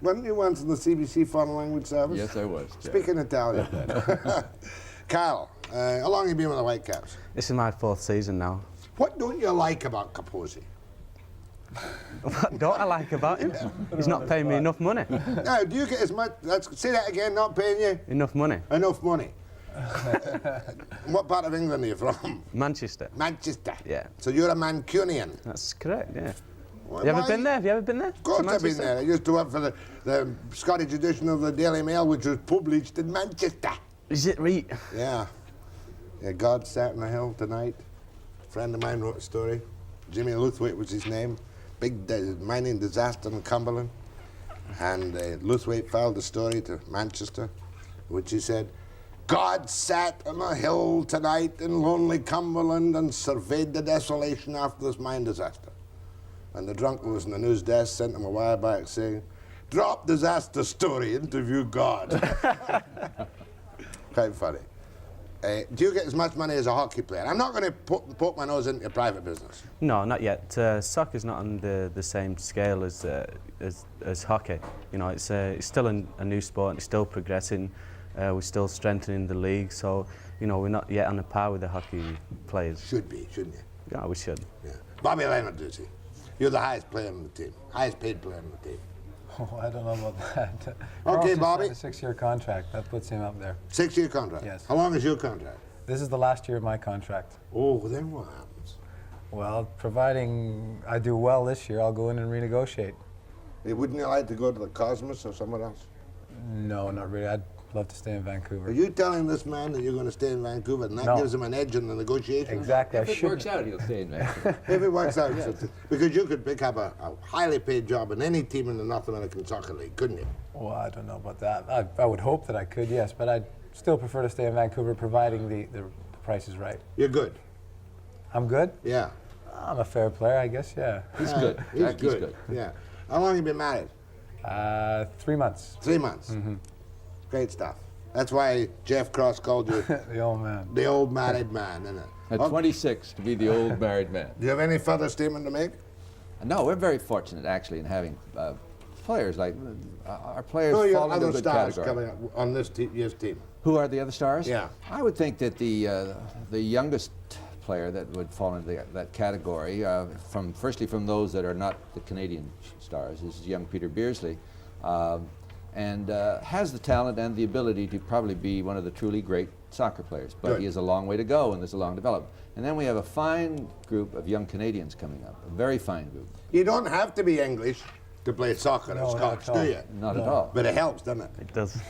Weren't you once in the CBC Foreign Language Service? Yes, I was. Speaking Italian then. Carl, how long have you been with the Whitecaps? This is my fourth season now. What don't you like about Capozzi? What don't I like about him? He's not paying me enough money. Now, do you get as much, say that again, not paying you? Enough money. Enough money. What part of England are you from? Manchester. Manchester. Yeah. So you're a Mancunian. That's correct, yeah. Well, Have you ever been there? Have you ever been there? Of course I've been there. I used to work for the Scottish edition of the Daily Mail, which was published in Manchester. Is it right? Yeah. Yeah, God sat on the hill tonight. A friend of mine wrote a story. Jimmy Luthwaite was his name. Big mining disaster in Cumberland. And Luthwaite filed a story to Manchester, which he said, God sat on a hill tonight in lonely Cumberland and surveyed the desolation after this mine disaster. And the drunk who was in the news desk sent him a wire back saying, drop disaster story, interview God. Quite funny. Do you get as much money as a hockey player? I'm not going to poke my nose into your private business. No, not yet. Soccer's not on the same scale as hockey. You know, it's still a new sport. It's still progressing. We're still strengthening the league. So, you know, we're not yet on a par with the hockey players. Should be, shouldn't you? Yeah, we should. Yeah. Bobby Lenarduzzi, you're the highest player on the team, highest paid player on the team. Oh, I don't know about that. Okay, Bobby. A 6-year contract. That puts him up there. 6-year contract? Yes. How long is your contract? This is the last year of my contract. Oh, then what happens? Well, providing I do well this year, I'll go in and renegotiate. Wouldn't you like to go to the Cosmos or somewhere else? No, not really. I'd love to stay in Vancouver. Are you telling this man that you're going to stay in Vancouver and that gives him an edge in the negotiations? Exactly. If it works out, he'll stay in Vancouver. If it works out. Yes. Because you could pick up a highly paid job in any team in the North American Soccer League, couldn't you? Well, I don't know about that. I would hope that I could, yes, but I'd still prefer to stay in Vancouver, providing the price is right. You're good? I'm good? Yeah. I'm a fair player, I guess, yeah. He's good. He's good. Yeah. How long have you been married? 3 months. 3 months? Mm-hmm. Great stuff. That's why Jeff Cross called you the old man. The old married man, isn't it? At 26, to be the old married man. Do you have any further statement to make? No, we're very fortunate, actually, in having players like our players Who are your fall into a other good stars category. coming up on this year's team? Who are the other stars? Yeah. I would think that the youngest player that would fall into that category, firstly from those that are not the Canadian stars, is young Peter Beersley. And has the talent and the ability to probably be one of the truly great soccer players. But he has a long way to go, and there's a long development. And then we have a fine group of young Canadians coming up, a very fine group. You don't have to be English to play soccer in Scotland, do you? Not at all. But it helps, doesn't it? It does.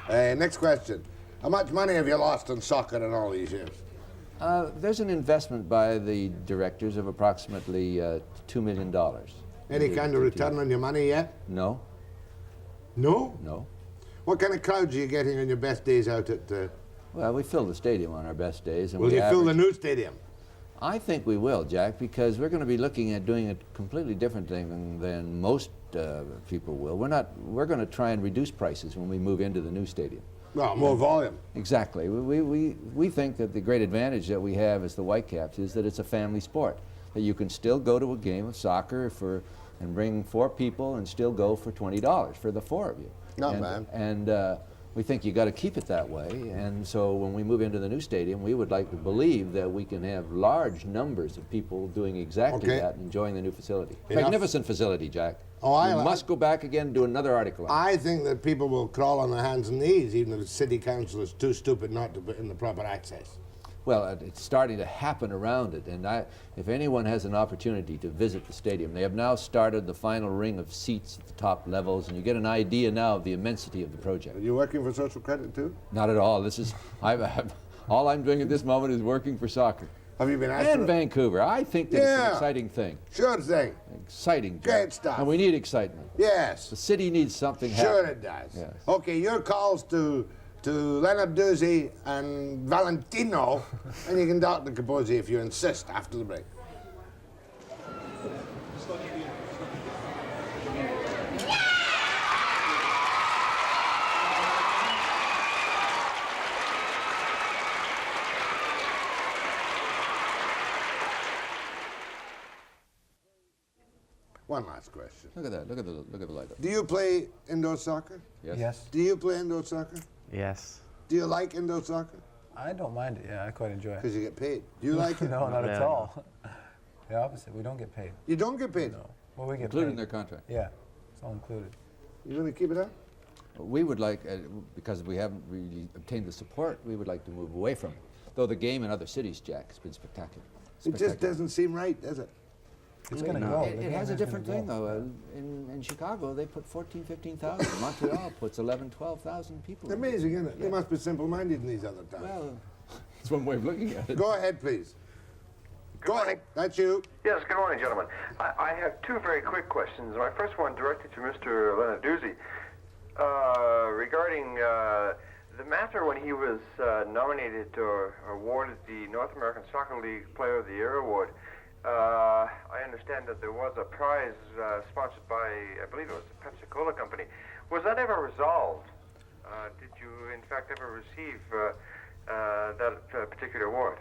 Next question. How much money have you lost in soccer in all these years? There's an investment by the directors of approximately $2 million. Any kind of return on your money yet? No. No? No. What kind of crowds are you getting on your best days out at... Well, we fill the stadium on our best days. And will you fill the new stadium? I think we will, Jack, because we're going to be looking at doing a completely different thing than most people will. We're going to try and reduce prices when we move into the new stadium. Well, more volume. Exactly. We think that the great advantage that we have as the Whitecaps is that it's a family sport, that you can still go to a game of soccer and bring 4 people and still go for $20 for the 4 of you. Not bad. And we think you got to keep it that way. And so when we move into the new stadium, we would like to believe that we can have large numbers of people doing exactly that and enjoying the new facility. Magnificent facility, Jack. Oh, we must go back again and do another article on it. I think that people will crawl on their hands and knees, even if the city council is too stupid not to put in the proper access. Well, it's starting to happen around it, and if anyone has an opportunity to visit the stadium, they have now started the final ring of seats at the top levels, and you get an idea now of the immensity of the project. Are you working for Social Credit too? Not at all. This is all I'm doing at this moment is working for soccer. Have you been asked? And Vancouver. I think that it's an exciting thing. Sure thing. Exciting. Jack. Great stuff. And we need excitement. Yes. The city needs something. Sure it does. Yes. Okay, your calls to Lenarduzzi and Valentino, and you can talk to Capozzi if you insist after the break. One last question. Look at that. Look at the light up. Do you play indoor soccer? Yes. Do you play indoor soccer? Yes. Do you like indoor soccer? I don't mind it, yeah, I quite enjoy it. Because you get paid. Do you like it? No, not at all. The opposite. We don't get paid. You don't get paid? No. Well, we get Included paid. in their contract. Yeah, it's all included. You going to keep it up? We would like, because we haven't really obtained the support, we would like to move away from it. Though the game in other cities, Jack, has been spectacular. It just doesn't seem right, does it? It's going to go. It has a different thing, though. In Chicago, they put 14,000, 15,000. Montreal puts 11,000, 12,000 people. Amazing, isn't it? They must be simple-minded in these other towns. Well, it's one way of looking at it. Go ahead, please. Go ahead. That's you. Yes, good morning, gentlemen. I have two very quick questions. My first one directed to Mr. Lenarduzzi regarding the matter when he was nominated or awarded the North American Soccer League Player of the Year award. I understand that there was a prize sponsored by, I believe it was the Pepsi-Cola company. Was that ever resolved? Did you, in fact, ever receive that particular award?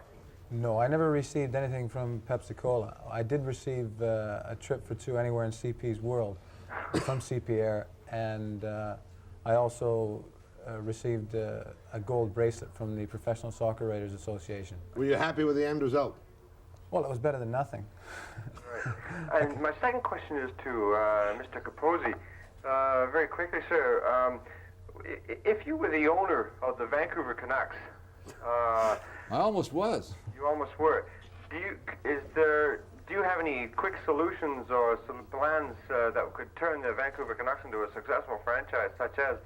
No, I never received anything from Pepsi-Cola. I did receive a trip for two anywhere in CP's world from CP Air, and I also received a gold bracelet from the Professional Soccer Writers Association. Were you happy with the end result? Well, it was better than nothing. Right. And my second question is to Mr. Capozzi. Very quickly, sir, if you were the owner of the Vancouver Canucks, I almost was. You almost were. Do you have any quick solutions or some plans that could turn the Vancouver Canucks into a successful franchise, such as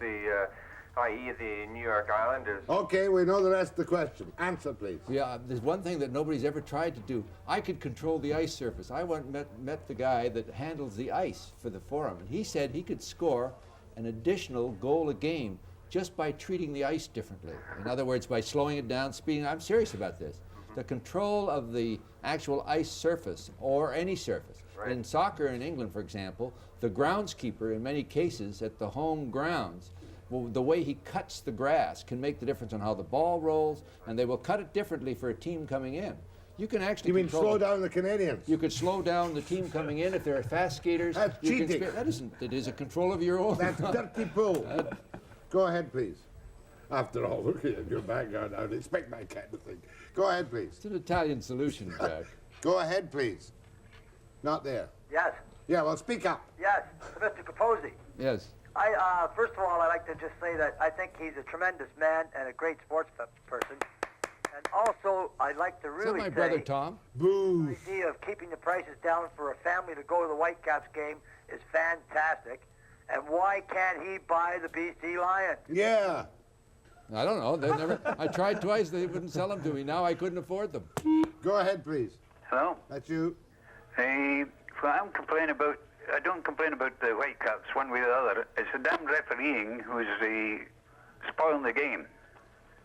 i.e. the New York Islanders? Okay, we know the rest of the question. Answer, please. Yeah, there's one thing that nobody's ever tried to do. I could control the ice surface. I went met the guy that handles the ice for the Forum, and he said he could score an additional goal a game just by treating the ice differently. In other words, by slowing it down, speeding. I'm serious about this. The control of the actual ice surface, or any surface. Right. In soccer in England, for example, the groundskeeper, in many cases, at the home grounds, the way he cuts the grass can make the difference on how the ball rolls, and they will cut it differently for a team coming in. You can actually You mean slow down the Canadians? You could slow down the team coming in if they're fast skaters. That's cheating. That isn't. It is a control of your own. That's dirty pool. Go ahead, please. After all, look at your background. I would expect that kind of thing. Go ahead, please. It's an Italian solution, Jack. Go ahead, please. Not there. Yes. Yeah, well, speak up. Yes, Mr. Capozzi. Yes. First of all, I'd like to just say that I think he's a tremendous man and a great sports person. And also, I'd like to really Is that my brother, Tom? Boo. The idea of keeping the prices down for a family to go to the Whitecaps game is fantastic. And why can't he buy the BC Lions? Yeah. I don't know. They never. I tried twice. They wouldn't sell them to me. Now I couldn't afford them. Go ahead, please. Hello? That's you. Well, I don't complain about the Whitecaps one way or the other. It's the damn refereeing who's spoiling the game.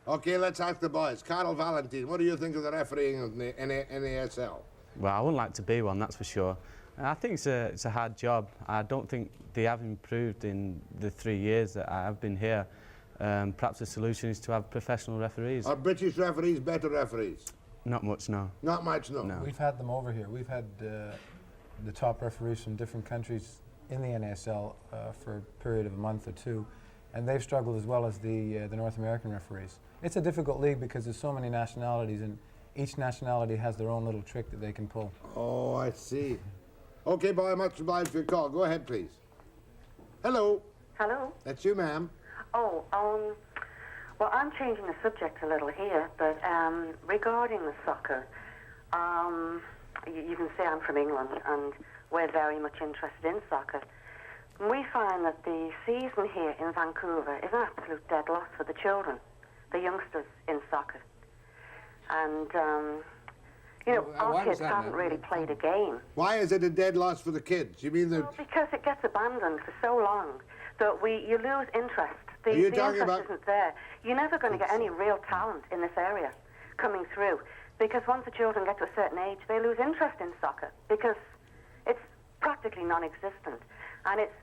Okay, let's ask the boys. Carl Valentine, what do you think of the refereeing of the NASL? Well, I wouldn't like to be one, that's for sure. I think it's a hard job. I don't think they have improved in the 3 years that I have been here. Perhaps the solution is to have professional referees. Are British referees better referees? Not much, no. Not much, no. We've had them over here. We've had the top referees from different countries in the NASL for a period of a month or two, and they've struggled as well as the North American referees. It's a difficult league because there's so many nationalities, and each nationality has their own little trick that they can pull. Oh, I see. Okay, boy, much obliged for your call. Go ahead, please. Hello. Hello. That's you, ma'am. Oh, well, I'm changing the subject a little here, but regarding the soccer, you can say I'm from England, and we're very much interested in soccer. And we find that the season here in Vancouver is an absolute dead loss for the children, the youngsters in soccer. And, our kids haven't really played a game. Why is it a dead loss for the kids? You mean Well, because it gets abandoned for so long that you lose interest. The interest isn't there. You're never going to get any real talent in this area coming through, because once the children get to a certain age, they lose interest in soccer because it's practically non-existent. And it's,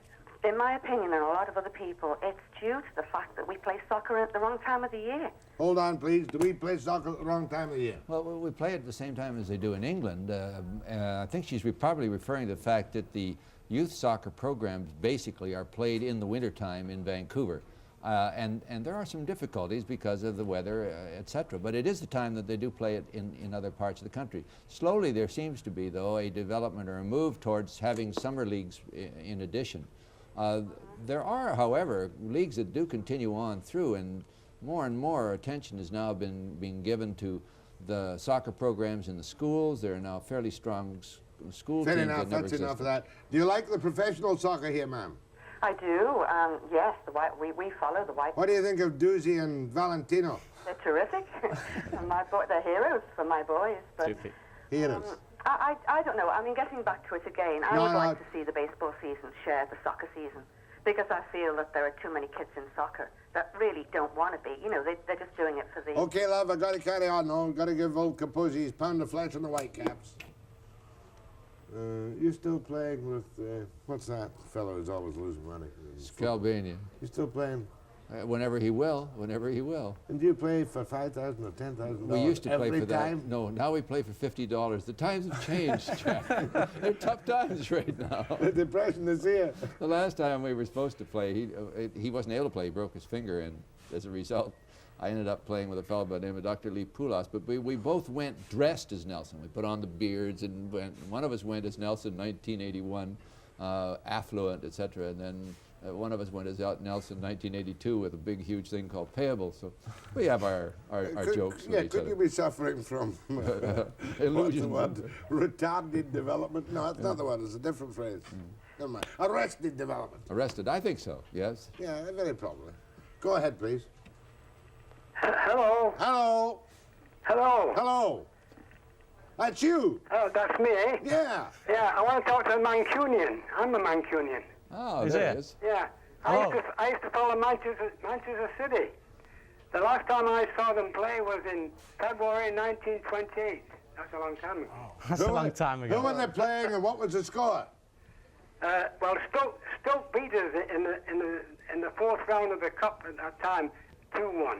in my opinion, and a lot of other people, it's due to the fact that we play soccer at the wrong time of the year. Hold on, please. Do we play soccer at the wrong time of the year? Well, we play it at the same time as they do in England. I think she's probably referring to the fact that the youth soccer programs basically are played in the wintertime in Vancouver. And there are some difficulties because of the weather, etc. But it is the time that they do play it in other parts of the country. Slowly there seems to be, though, a development or a move towards having summer leagues in addition. There are, however, leagues that do continue on through, and more attention is now being given to the soccer programs in the schools. There are now fairly strong school Fair teams enough, that never that's existed. enough of that. Do you like the professional soccer here, ma'am? I do. Yes, we follow the White. What do you think of Duzzi and Valentino? They're terrific. They're heroes for my boys. But Heroes. I don't know. I mean, getting back to it again, I would like to see the baseball season share the soccer season, because I feel that there are too many kids in soccer that really don't want to be. You know, they're just doing it for the... Okay, love, I got to carry on now. Got to give old Capozzi his pound of flesh on the Whitecaps. You're still playing with, what's that fellow who's always losing money? Scalbania. You're still playing? Whenever he will. And do you play for $5,000 or $10,000 We used to play for time? that. No, now we play for $50. The times have changed, Jack. They're tough times right now. The depression is here. The last time we were supposed to play, he wasn't able to play. He broke his finger, and as a result, I ended up playing with a fellow by the name of Dr. Lee Poulos. But we both went dressed as Nelson. We put on the beards, and one of us went as Nelson, 1981, affluent, etc. And then one of us went as Nelson, 1982, with a big, huge thing called payable. So we have our jokes with each could other. you be suffering from Illusion. what's the word? Retarded development? No, that's not the word. It's a different phrase. Never mind. Arrested development. Arrested, I think so, yes. Yeah, very probably. Go ahead, please. Hello. Hello. Hello. Hello. That's you. Oh, that's me, eh? Yeah. Yeah, I want to talk to a Mancunian. I'm a Mancunian. Oh, Is there it? it is. Yeah. I used to follow Manchester City. The last time I saw them play was in February 1928. That's a long time ago. That's a long time ago. Who were they playing and what was the score? Well, Stoke beat us in the fourth round of the cup at that time, 2-1.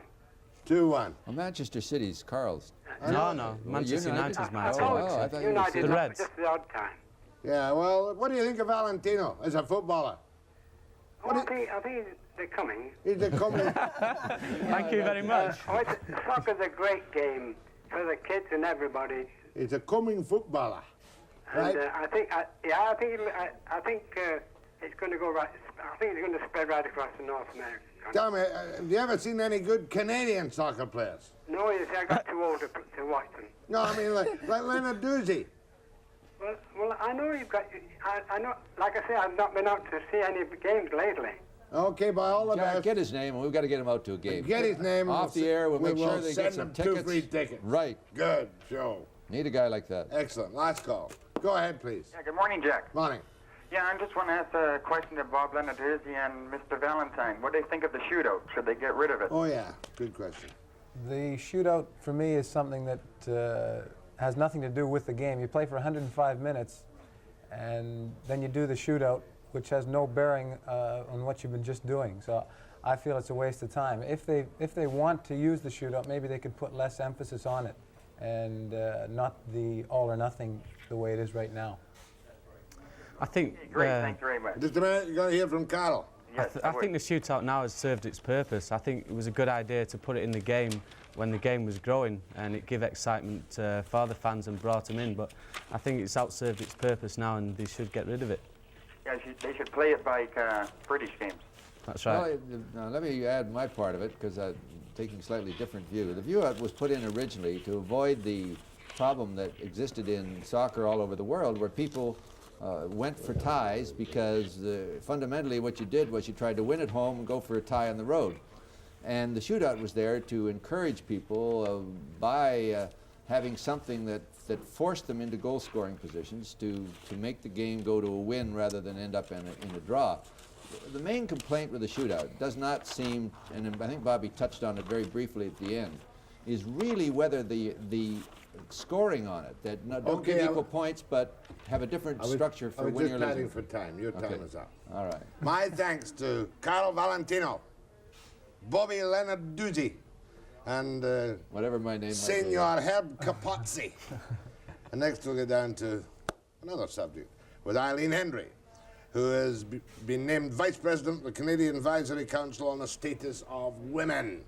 2-1. Well, Manchester City's Carl's. No, Manchester United's I Man thought I thought you were United, City. The Reds. just the odd time. Yeah, well, what do you think of Valentino as a footballer? Well, I think they're coming. He's a coming. Thank you very much. Soccer's a great game for the kids and everybody. He's a coming footballer. Right? And I think it's going to go right. I think it's going to spread right across the North America. Tell me, have you ever seen any good Canadian soccer players? No, you see, I got too old to watch them. No, I mean like Lenarduzzi. Well, I know you've got. I know. Like I say, I've not been out to see any games lately. Okay, by all of Jack, us. get his name, and we've got to get him out to a game. Get his name. Off the air, we'll make sure they send get some them tickets. 2 free tickets. Right. Good show. Need a guy like that. Excellent. Last call. Go ahead, please. Yeah, good morning, Jack. Morning. Yeah, I just want to ask a question to Bob Lenarduzzi and Mr. Valentine. What do they think of the shootout? Should they get rid of it? Oh, yeah. Good question. The shootout, for me, is something that has nothing to do with the game. You play for 105 minutes, and then you do the shootout, which has no bearing on what you've been just doing. So I feel it's a waste of time. If they want to use the shootout, maybe they could put less emphasis on it, and not the all or nothing the way it is right now. I think. Great, thanks very much. Just a minute, you got to hear from Carol. Yes, I think the shootout now has served its purpose. I think it was a good idea to put it in the game when the game was growing, and it gave excitement for the fans and brought them in. But I think it's outserved its purpose now, and they should get rid of it. Yeah, they should play it like British games. That's right. Well, now let me add my part of it, because I'm taking a slightly different view. The view was put in originally to avoid the problem that existed in soccer all over the world, where people went for ties because fundamentally what you did was you tried to win at home and go for a tie on the road. And the shootout was there to encourage people by having something that forced them into goal-scoring positions to make the game go to a win rather than end up in a draw. The main complaint with the shootout does not seem, and I think Bobby touched on it very briefly at the end, is really whether the scoring on it, that don't give equal points but have a different structure for winning or losing. I was just planning for time. Your time is up. All right. My thanks to Carlo Valentino, Bobby Lenarduzzi, and whatever my name Senor Herb Capozzi. And next we'll get down to another subject with Eileen Hendry. who has been named Vice President of the Canadian Advisory Council on the Status of Women.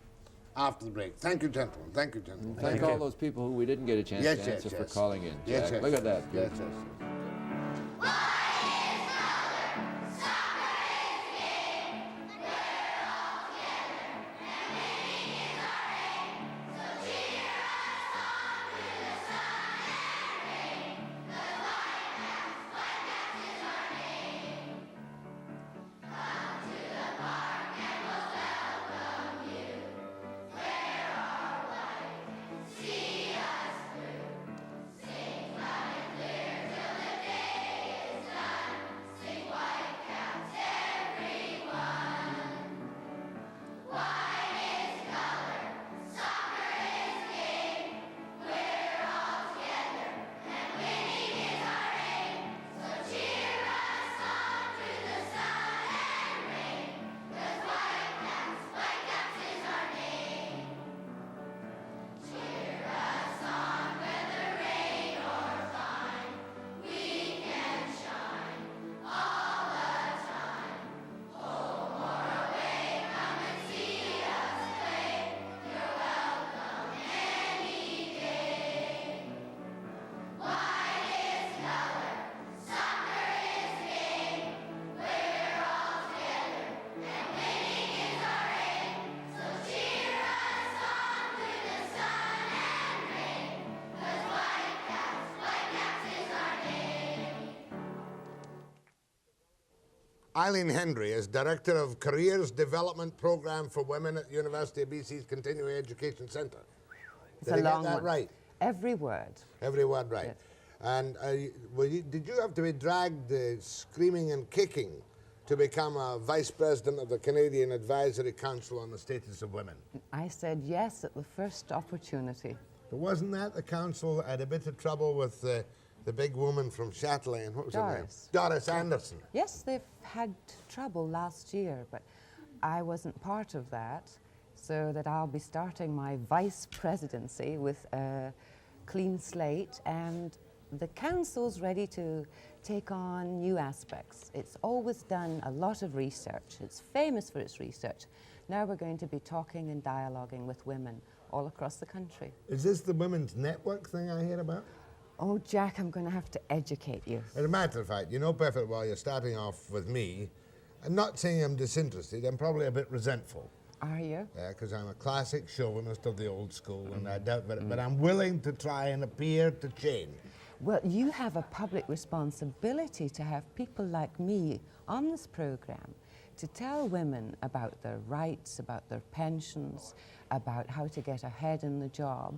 After the break. Thank you, gentlemen. Thank you, gentlemen. Thank all those people who we didn't get a chance to answer for calling in. Yes, Jack. Look at that. Yes, yes. Eileen Hendry is Director of Careers Development Program for Women at University of BC's Continuing Education Centre. It's Did a I long get that one. right? Every word. Every word right. Yes. And did you have to be dragged screaming and kicking to become a Vice President of the Canadian Advisory Council on the Status of Women? I said yes at the first opportunity. But wasn't that the council that had a bit of trouble with the big woman from Chatelaine? What was her name? Doris Anderson. Yes, they've had trouble last year, but I wasn't part of that, so that I'll be starting my vice presidency with a clean slate, and the council's ready to take on new aspects. It's always done a lot of research. It's famous for its research. Now we're going to be talking and dialoguing with women all across the country. Is this the women's network thing I hear about? Oh, Jack, I'm going to have to educate you. As a matter of fact, you know perfectly well you're starting off with me. I'm not saying I'm disinterested, I'm probably a bit resentful. Are you? Yeah, because I'm a classic chauvinist of the old school, and I doubt it, but I'm willing to try and appear to change. Well, you have a public responsibility to have people like me on this program to tell women about their rights, about their pensions, about how to get ahead in the job.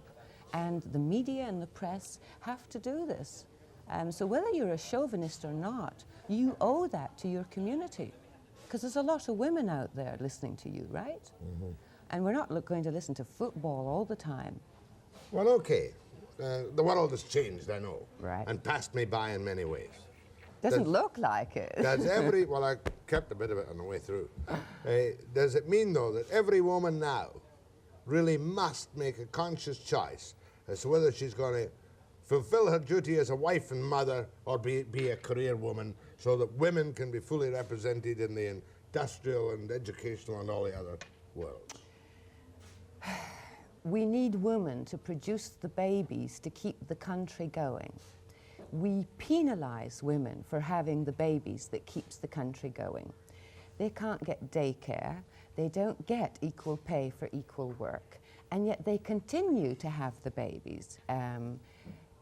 And the media and the press have to do this. So whether you're a chauvinist or not, you owe that to your community. Because there's a lot of women out there listening to you, right? Mm-hmm. And we're not going to listen to football all the time. Well, okay. The world has changed, I know. Right. And passed me by in many ways. Doesn't look like it. Well, I kept a bit of it on the way through. Does it mean, though, that every woman now really must make a conscious choice as to whether she's going to fulfill her duty as a wife and mother or be a career woman, so that women can be fully represented in the industrial and educational and all the other worlds? We need women to produce the babies to keep the country going. We penalize women for having the babies that keeps the country going. They can't get daycare, they don't get equal pay for equal work, and yet they continue to have the babies.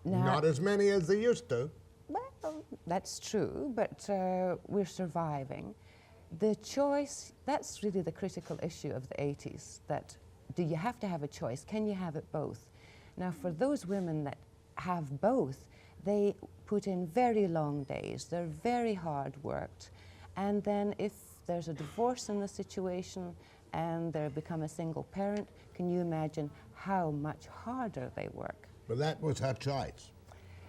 Not as many as they used to. Well, that's true, but we're surviving. The choice, that's really the critical issue of the 80s, that do you have to have a choice? Can you have it both? Now, for those women that have both, they put in very long days. They're very hard worked. And then if there's a divorce in the situation and they become a single parent, can you imagine how much harder they work? But that was her choice.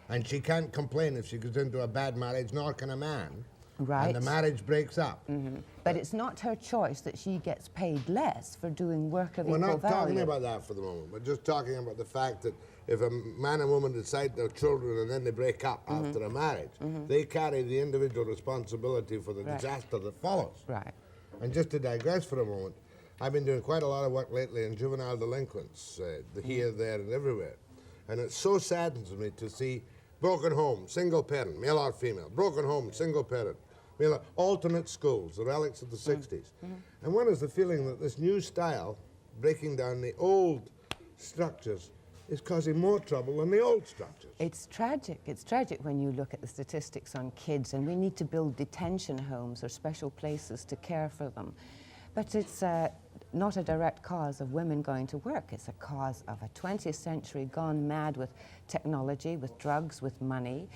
And she can't complain if she goes into a bad marriage, nor can a man. Right. And the marriage breaks up. Mm-hmm. But it's not her choice that she gets paid less for doing work of equal value. We're not talking about that for the moment. We're just talking about the fact that if a man and woman decide they're children and then they break up after a marriage, they carry the individual responsibility for the disaster that follows. Right. And just to digress for a moment, I've been doing quite a lot of work lately in juvenile delinquents, here, there, and everywhere. And it so saddens me to see broken homes, single parent, male or female, broken homes, single parent, male, alternate schools, the relics of the 60s. And one is the feeling that this new style, breaking down the old structures, is causing more trouble than the old structures. It's tragic. It's tragic when you look at the statistics on kids, and we need to build detention homes or special places to care for them. But it's not a direct cause of women going to work. It's a cause of a 20th century gone mad with technology, with drugs, with money,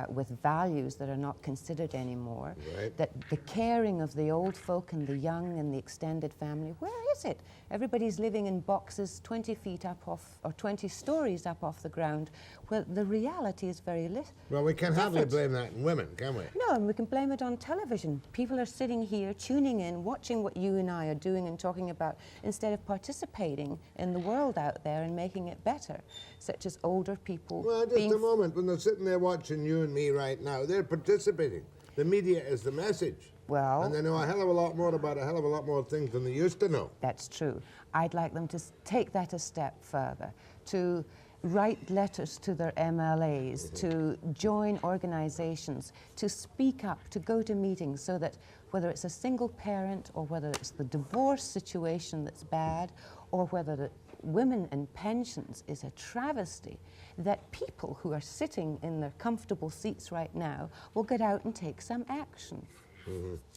with values that are not considered anymore. Right. That the caring of the old folk and the young and the extended family, where is it? Everybody's living in boxes 20 feet up off, or 20 stories up off the ground, where the reality is very little. Well, we can hardly blame that on women, can we? No, and we can blame it on television. People are sitting here, tuning in, watching what you and I are doing and talking about, instead of participating in the world out there and making it better, such as older people. Well, just a moment. When they're sitting there watching you and me right now, they're participating. The media is the message. Well, and they know a hell of a lot more about a hell of a lot more things than they used to know. That's true. I'd like them to take that a step further, to write letters to their MLAs, to join organizations, to speak up, to go to meetings, so that whether it's a single parent or whether it's the divorce situation that's bad, or whether the women and pensions is a travesty, that people who are sitting in their comfortable seats right now will get out and take some action.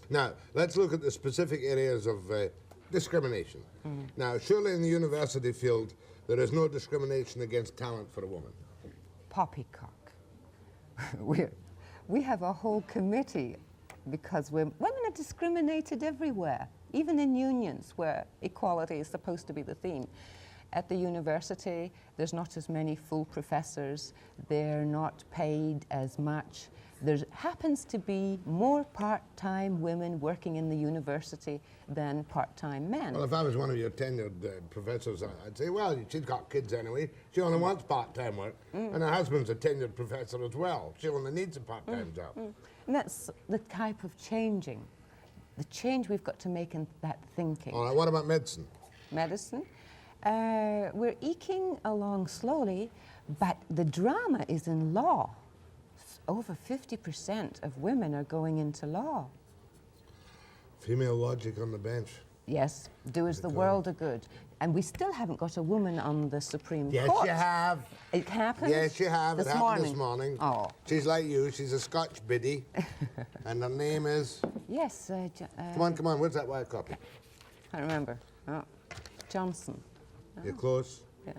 Now, let's look at the specific areas of discrimination. Now, surely in the university field, there is no discrimination against talent for a woman. Poppycock. We have a whole committee because women are discriminated everywhere, even in unions where equality is supposed to be the theme. At the university, there's not as many full professors. They're not paid as much. There happens to be more part-time women working in the university than part-time men. Well, if I was one of your tenured professors, I'd say, well, she's got kids anyway. She only wants part-time work. And her husband's a tenured professor as well. She only needs a part-time job. And that's the type of changing, the change we've got to make in that thinking. All right, what about medicine? Medicine? We're eking along slowly, but the drama is in law. Over 50% of women are going into law. Female logic on the bench. Yes, do us the world a good. And we still haven't got a woman on the Supreme Court. Yes, you have. It happened? Yes, you have. It happened this morning. Oh. She's like you. She's a Scotch biddy. And her name is? Yes. Come on. Where's that white copy? I remember. Oh. Johnson. You're close. Yeah.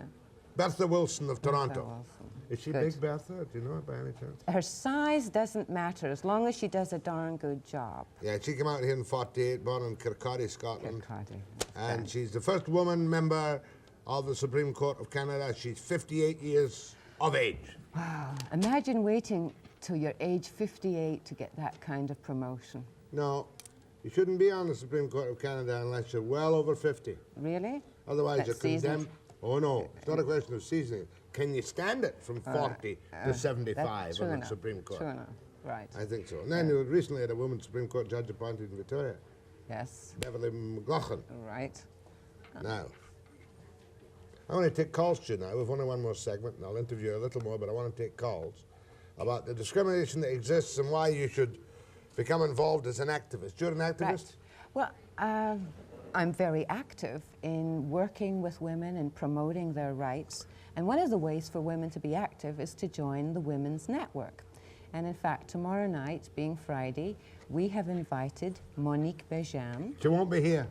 Bertha Wilson of Toronto. Wilson. Is she Good. big, Bertha? Do you know it by any chance? Her size doesn't matter as long as she does a darn good job. Yeah, she came out here in 48, born in Kirkcaldy, Scotland. Kirkcaldy. And she's the first woman member of the Supreme Court of Canada. She's 58 years of age. Wow. Imagine waiting till you're age 58 to get that kind of promotion. No, you shouldn't be on the Supreme Court of Canada unless you're well over 50. Really? Otherwise, That's you're condemned. seasoned? Oh, no. It's not a question of seasoning. Can you stand it from 40 to 75 on the Supreme Court? True enough. Right. I think so. And then you recently had a woman Supreme Court judge appointed in Victoria. Yes. Beverly McLaughlin. Right. Now, I want to take calls to you now. We've only one more segment, and I'll interview you a little more, but I want to take calls about the discrimination that exists and why you should become involved as an activist. You're an activist? Right. Well, I'm very active in working with women and promoting their rights. And one of the ways for women to be active is to join the Women's Network. And in fact, tomorrow night, being Friday, we have invited Monique Bejan. She won't be here.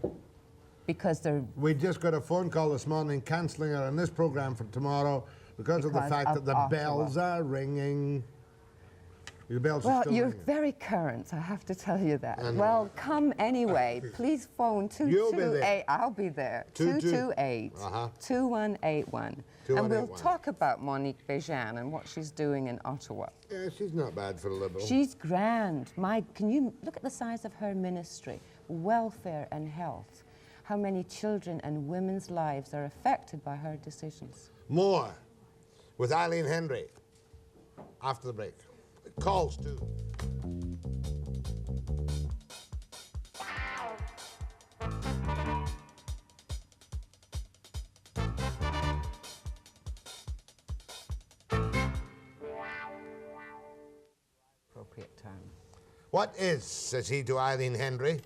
Because they're... We just got a phone call this morning cancelling her on this program for tomorrow because of the fact that the bells are ringing. The bells are still you're ringing. very current, I have to tell you that. Well, come anyway. Please phone 228. I'll be there. 228-2181. And we'll talk about Monique Bejan and what she's doing in Ottawa. Yeah, she's not bad for a Liberal. She's grand. Can you look at the size of her ministry? Welfare and health. How many children and women's lives are affected by her decisions? More. with Eileen Hendry after the break. Calls, too. Appropriate term. What is, says he to Eileen Hendry,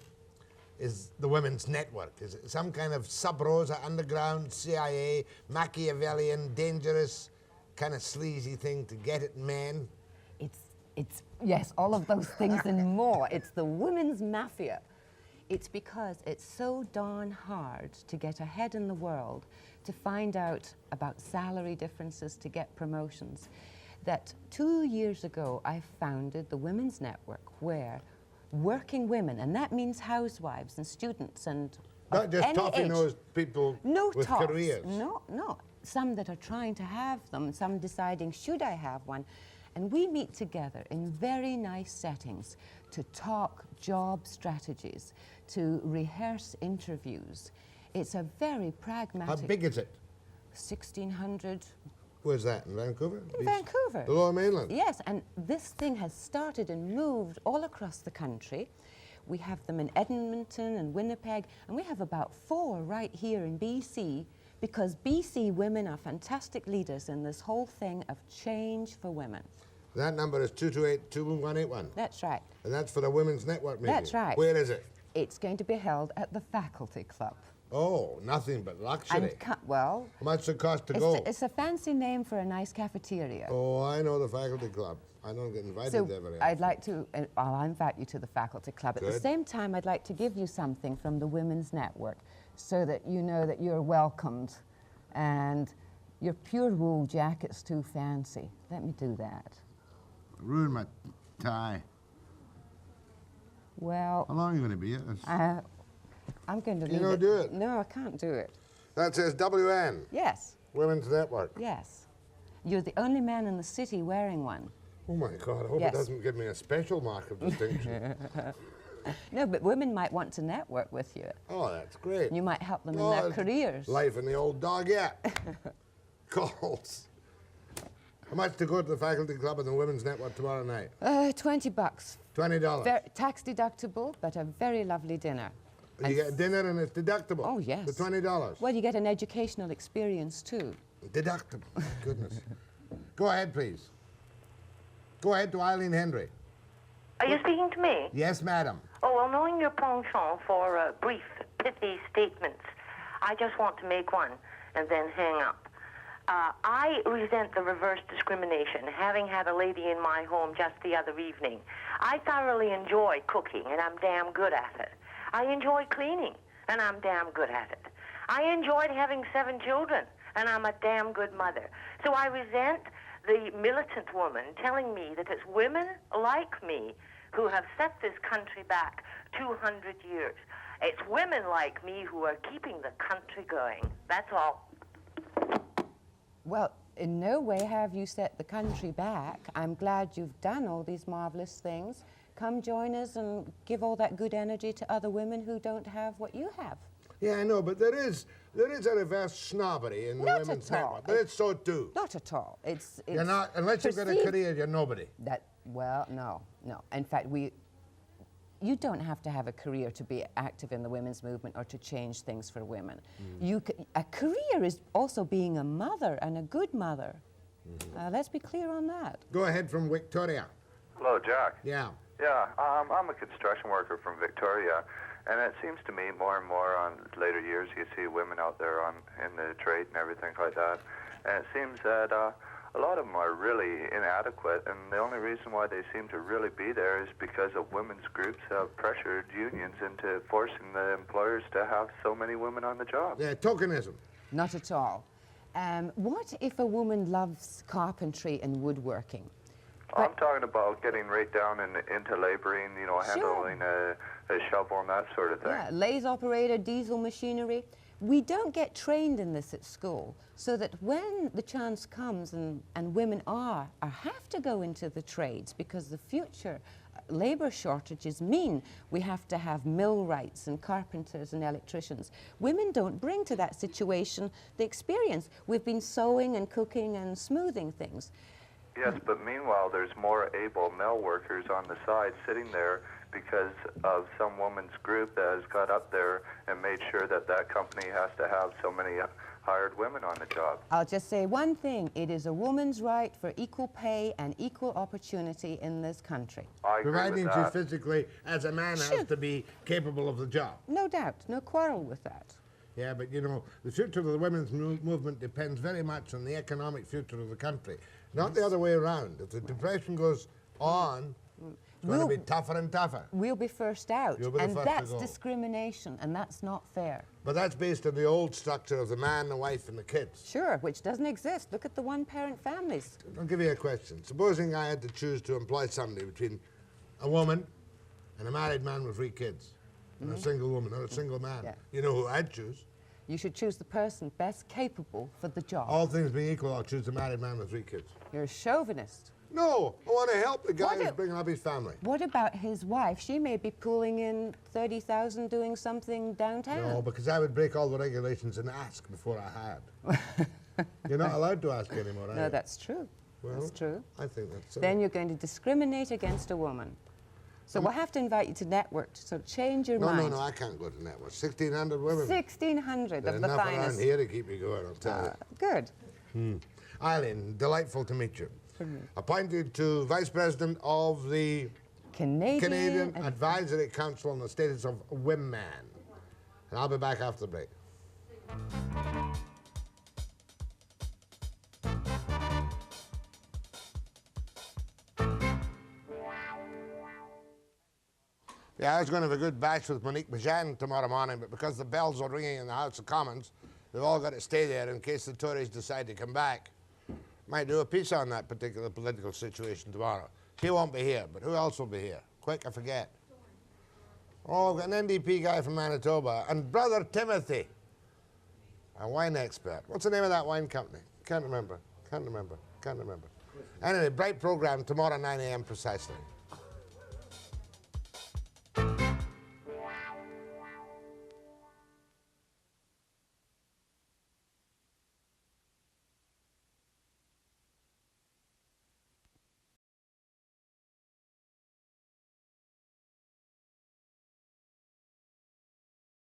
is the Women's Network? Is it some kind of sub-rosa, underground, CIA, Machiavellian, dangerous, kind of sleazy thing to get at men? It's yes, all of those things and more. It's the women's mafia. It's because it's so darn hard to get ahead in the world, to find out about salary differences, to get promotions, that 2 years ago I founded the Women's Network, where working women, and that means housewives and students and not just toffee-nosed people with careers. No. Some that are trying to have them, some deciding, should I have one? And we meet together in very nice settings to talk job strategies, to rehearse interviews. It's a very pragmatic... How big is it? 1,600. Where's that, in Vancouver? In Vancouver. The Lower Mainland? Yes, and this thing has started and moved all across the country. We have them in Edmonton and Winnipeg, and we have about 4 right here in BC, because BC women are fantastic leaders in this whole thing of change for women. That number is 228-2181. That's right. And that's for the Women's Network meeting? That's right. Where is it? It's going to be held at the Faculty Club. Oh, nothing but luxury. Well... How much does it cost to go? It's a fancy name for a nice cafeteria. Oh, I know the Faculty Club. I don't get invited there very often. I'd like to... I'll invite you to the Faculty Club. At the same time, I'd like to give you something from the Women's Network so that you know that you're welcomed and your pure wool jacket's too fancy. Let me do that. Ruin my tie. Well... How long are you going to be here? I'm going to leave You don't do it? No, I can't do it. That says WN. Yes. Women's Network. Yes. You're the only man in the city wearing one. Oh, my God. I hope it doesn't give me a special mark of distinction. No, but women might want to network with you. Oh, that's great. You might help them in their careers. Life in the old dog, yeah. Calls. How much to go to the Faculty Club and the Women's Network tomorrow night? $20. $20. Tax deductible, but a very lovely dinner. You get dinner and it's deductible? Oh, yes. The $20? Well, you get an educational experience, too. Deductible. Goodness. Go ahead, please. Go ahead to Eileen Hendry. Are you speaking to me? Yes, madam. Oh, well, knowing your penchant for brief, pithy statements, I just want to make one and then hang up. I resent the reverse discrimination, having had a lady in my home just the other evening. I thoroughly enjoy cooking, and I'm damn good at it. I enjoy cleaning, and I'm damn good at it. I enjoyed having 7 children, and I'm a damn good mother. So I resent the militant woman telling me that it's women like me who have set this country back 200 years. It's women like me who are keeping the country going. That's all. Well, in no way have you set the country back. I'm glad you've done all these marvelous things. Come join us and give all that good energy to other women who don't have what you have. Yeah, I know, but there is a reverse snobbery in the Women's Network. But it's so too. Not at all. It's you're not, unless you've got a career, you're nobody. Well, no. In fact, you don't have to have a career to be active in the women's movement or to change things for women. A career is also being a mother and a good mother. Let's be clear on that. Go ahead from Victoria. Hello, Jack. Yeah. Yeah, I'm a construction worker from Victoria, and it seems to me more and more on later years you see women out there in the trade and everything like that, and it seems that a lot of them are really inadequate, and the only reason why they seem to really be there is because of women's groups have pressured unions into forcing the employers to have so many women on the job. Yeah, tokenism. Not at all. What if a woman loves carpentry and woodworking? I'm talking about getting right down into laboring, you know, handling a shovel and that sort of thing. Yeah, lathe-operated diesel machinery. We don't get trained in this at school, so that when the chance comes and women have to go into the trades, because the future labour shortages mean we have to have millwrights and carpenters and electricians. Women don't bring to that situation the experience. We've been sewing and cooking and smoothing things. Yes, but meanwhile, there's more able male workers on the side sitting there because of some woman's group that has got up there and made sure that that company has to have so many hired women on the job. I'll just say one thing. It is a woman's right for equal pay and equal opportunity in this country. I agree Providing with she that. physically, as a man, has to be capable of the job. No doubt. No quarrel with that. Yeah, but you know, the future of the women's movement depends very much on the economic future of the country, not the other way around. If the depression goes on, it's going to be tougher and tougher. We'll be first out, You'll be the and first to that's go. discrimination, and that's not fair. But that's based on the old structure of the man, the wife, and the kids. Sure, which doesn't exist. Look at the one-parent families. I'll give you a question. Supposing I had to choose to employ somebody between a woman and a married man with 3 kids, and a single woman or a single man. Yeah. You know who I'd choose? You should choose the person best capable for the job. All things being equal, I'll choose the married man with 3 kids. You're a chauvinist. No, I want to help the guy who's bringing up his family. What about his wife? She may be pulling in 30,000 doing something downtown. No, because I would break all the regulations and ask before I hired. You're not allowed to ask anymore, are No, you? that's true. Well, that's true. I think that's so. Then you're going to discriminate against a woman. So we'll have to invite you to network, so change your mind. No, I can't go to network. 1,600 women. 1,600 There's of the enough finest. around here to keep me going, I'll tell you. Good. Eileen, delightful to meet you. Appointed to Vice President of the Canadian Advisory Council on the Status of Women. And I'll be back after the break. Yeah, I was going to have a good bash with Monique Bajan tomorrow morning, but because the bells are ringing in the House of Commons, they've all got to stay there in case the Tories decide to come back. Might do a piece on that particular political situation tomorrow. She won't be here, but who else will be here? Quick, I forget. Oh, I've got an NDP guy from Manitoba, and Brother Timothy, a wine expert. What's the name of that wine company? Can't remember. Anyway, bright program tomorrow, 9 a.m. precisely.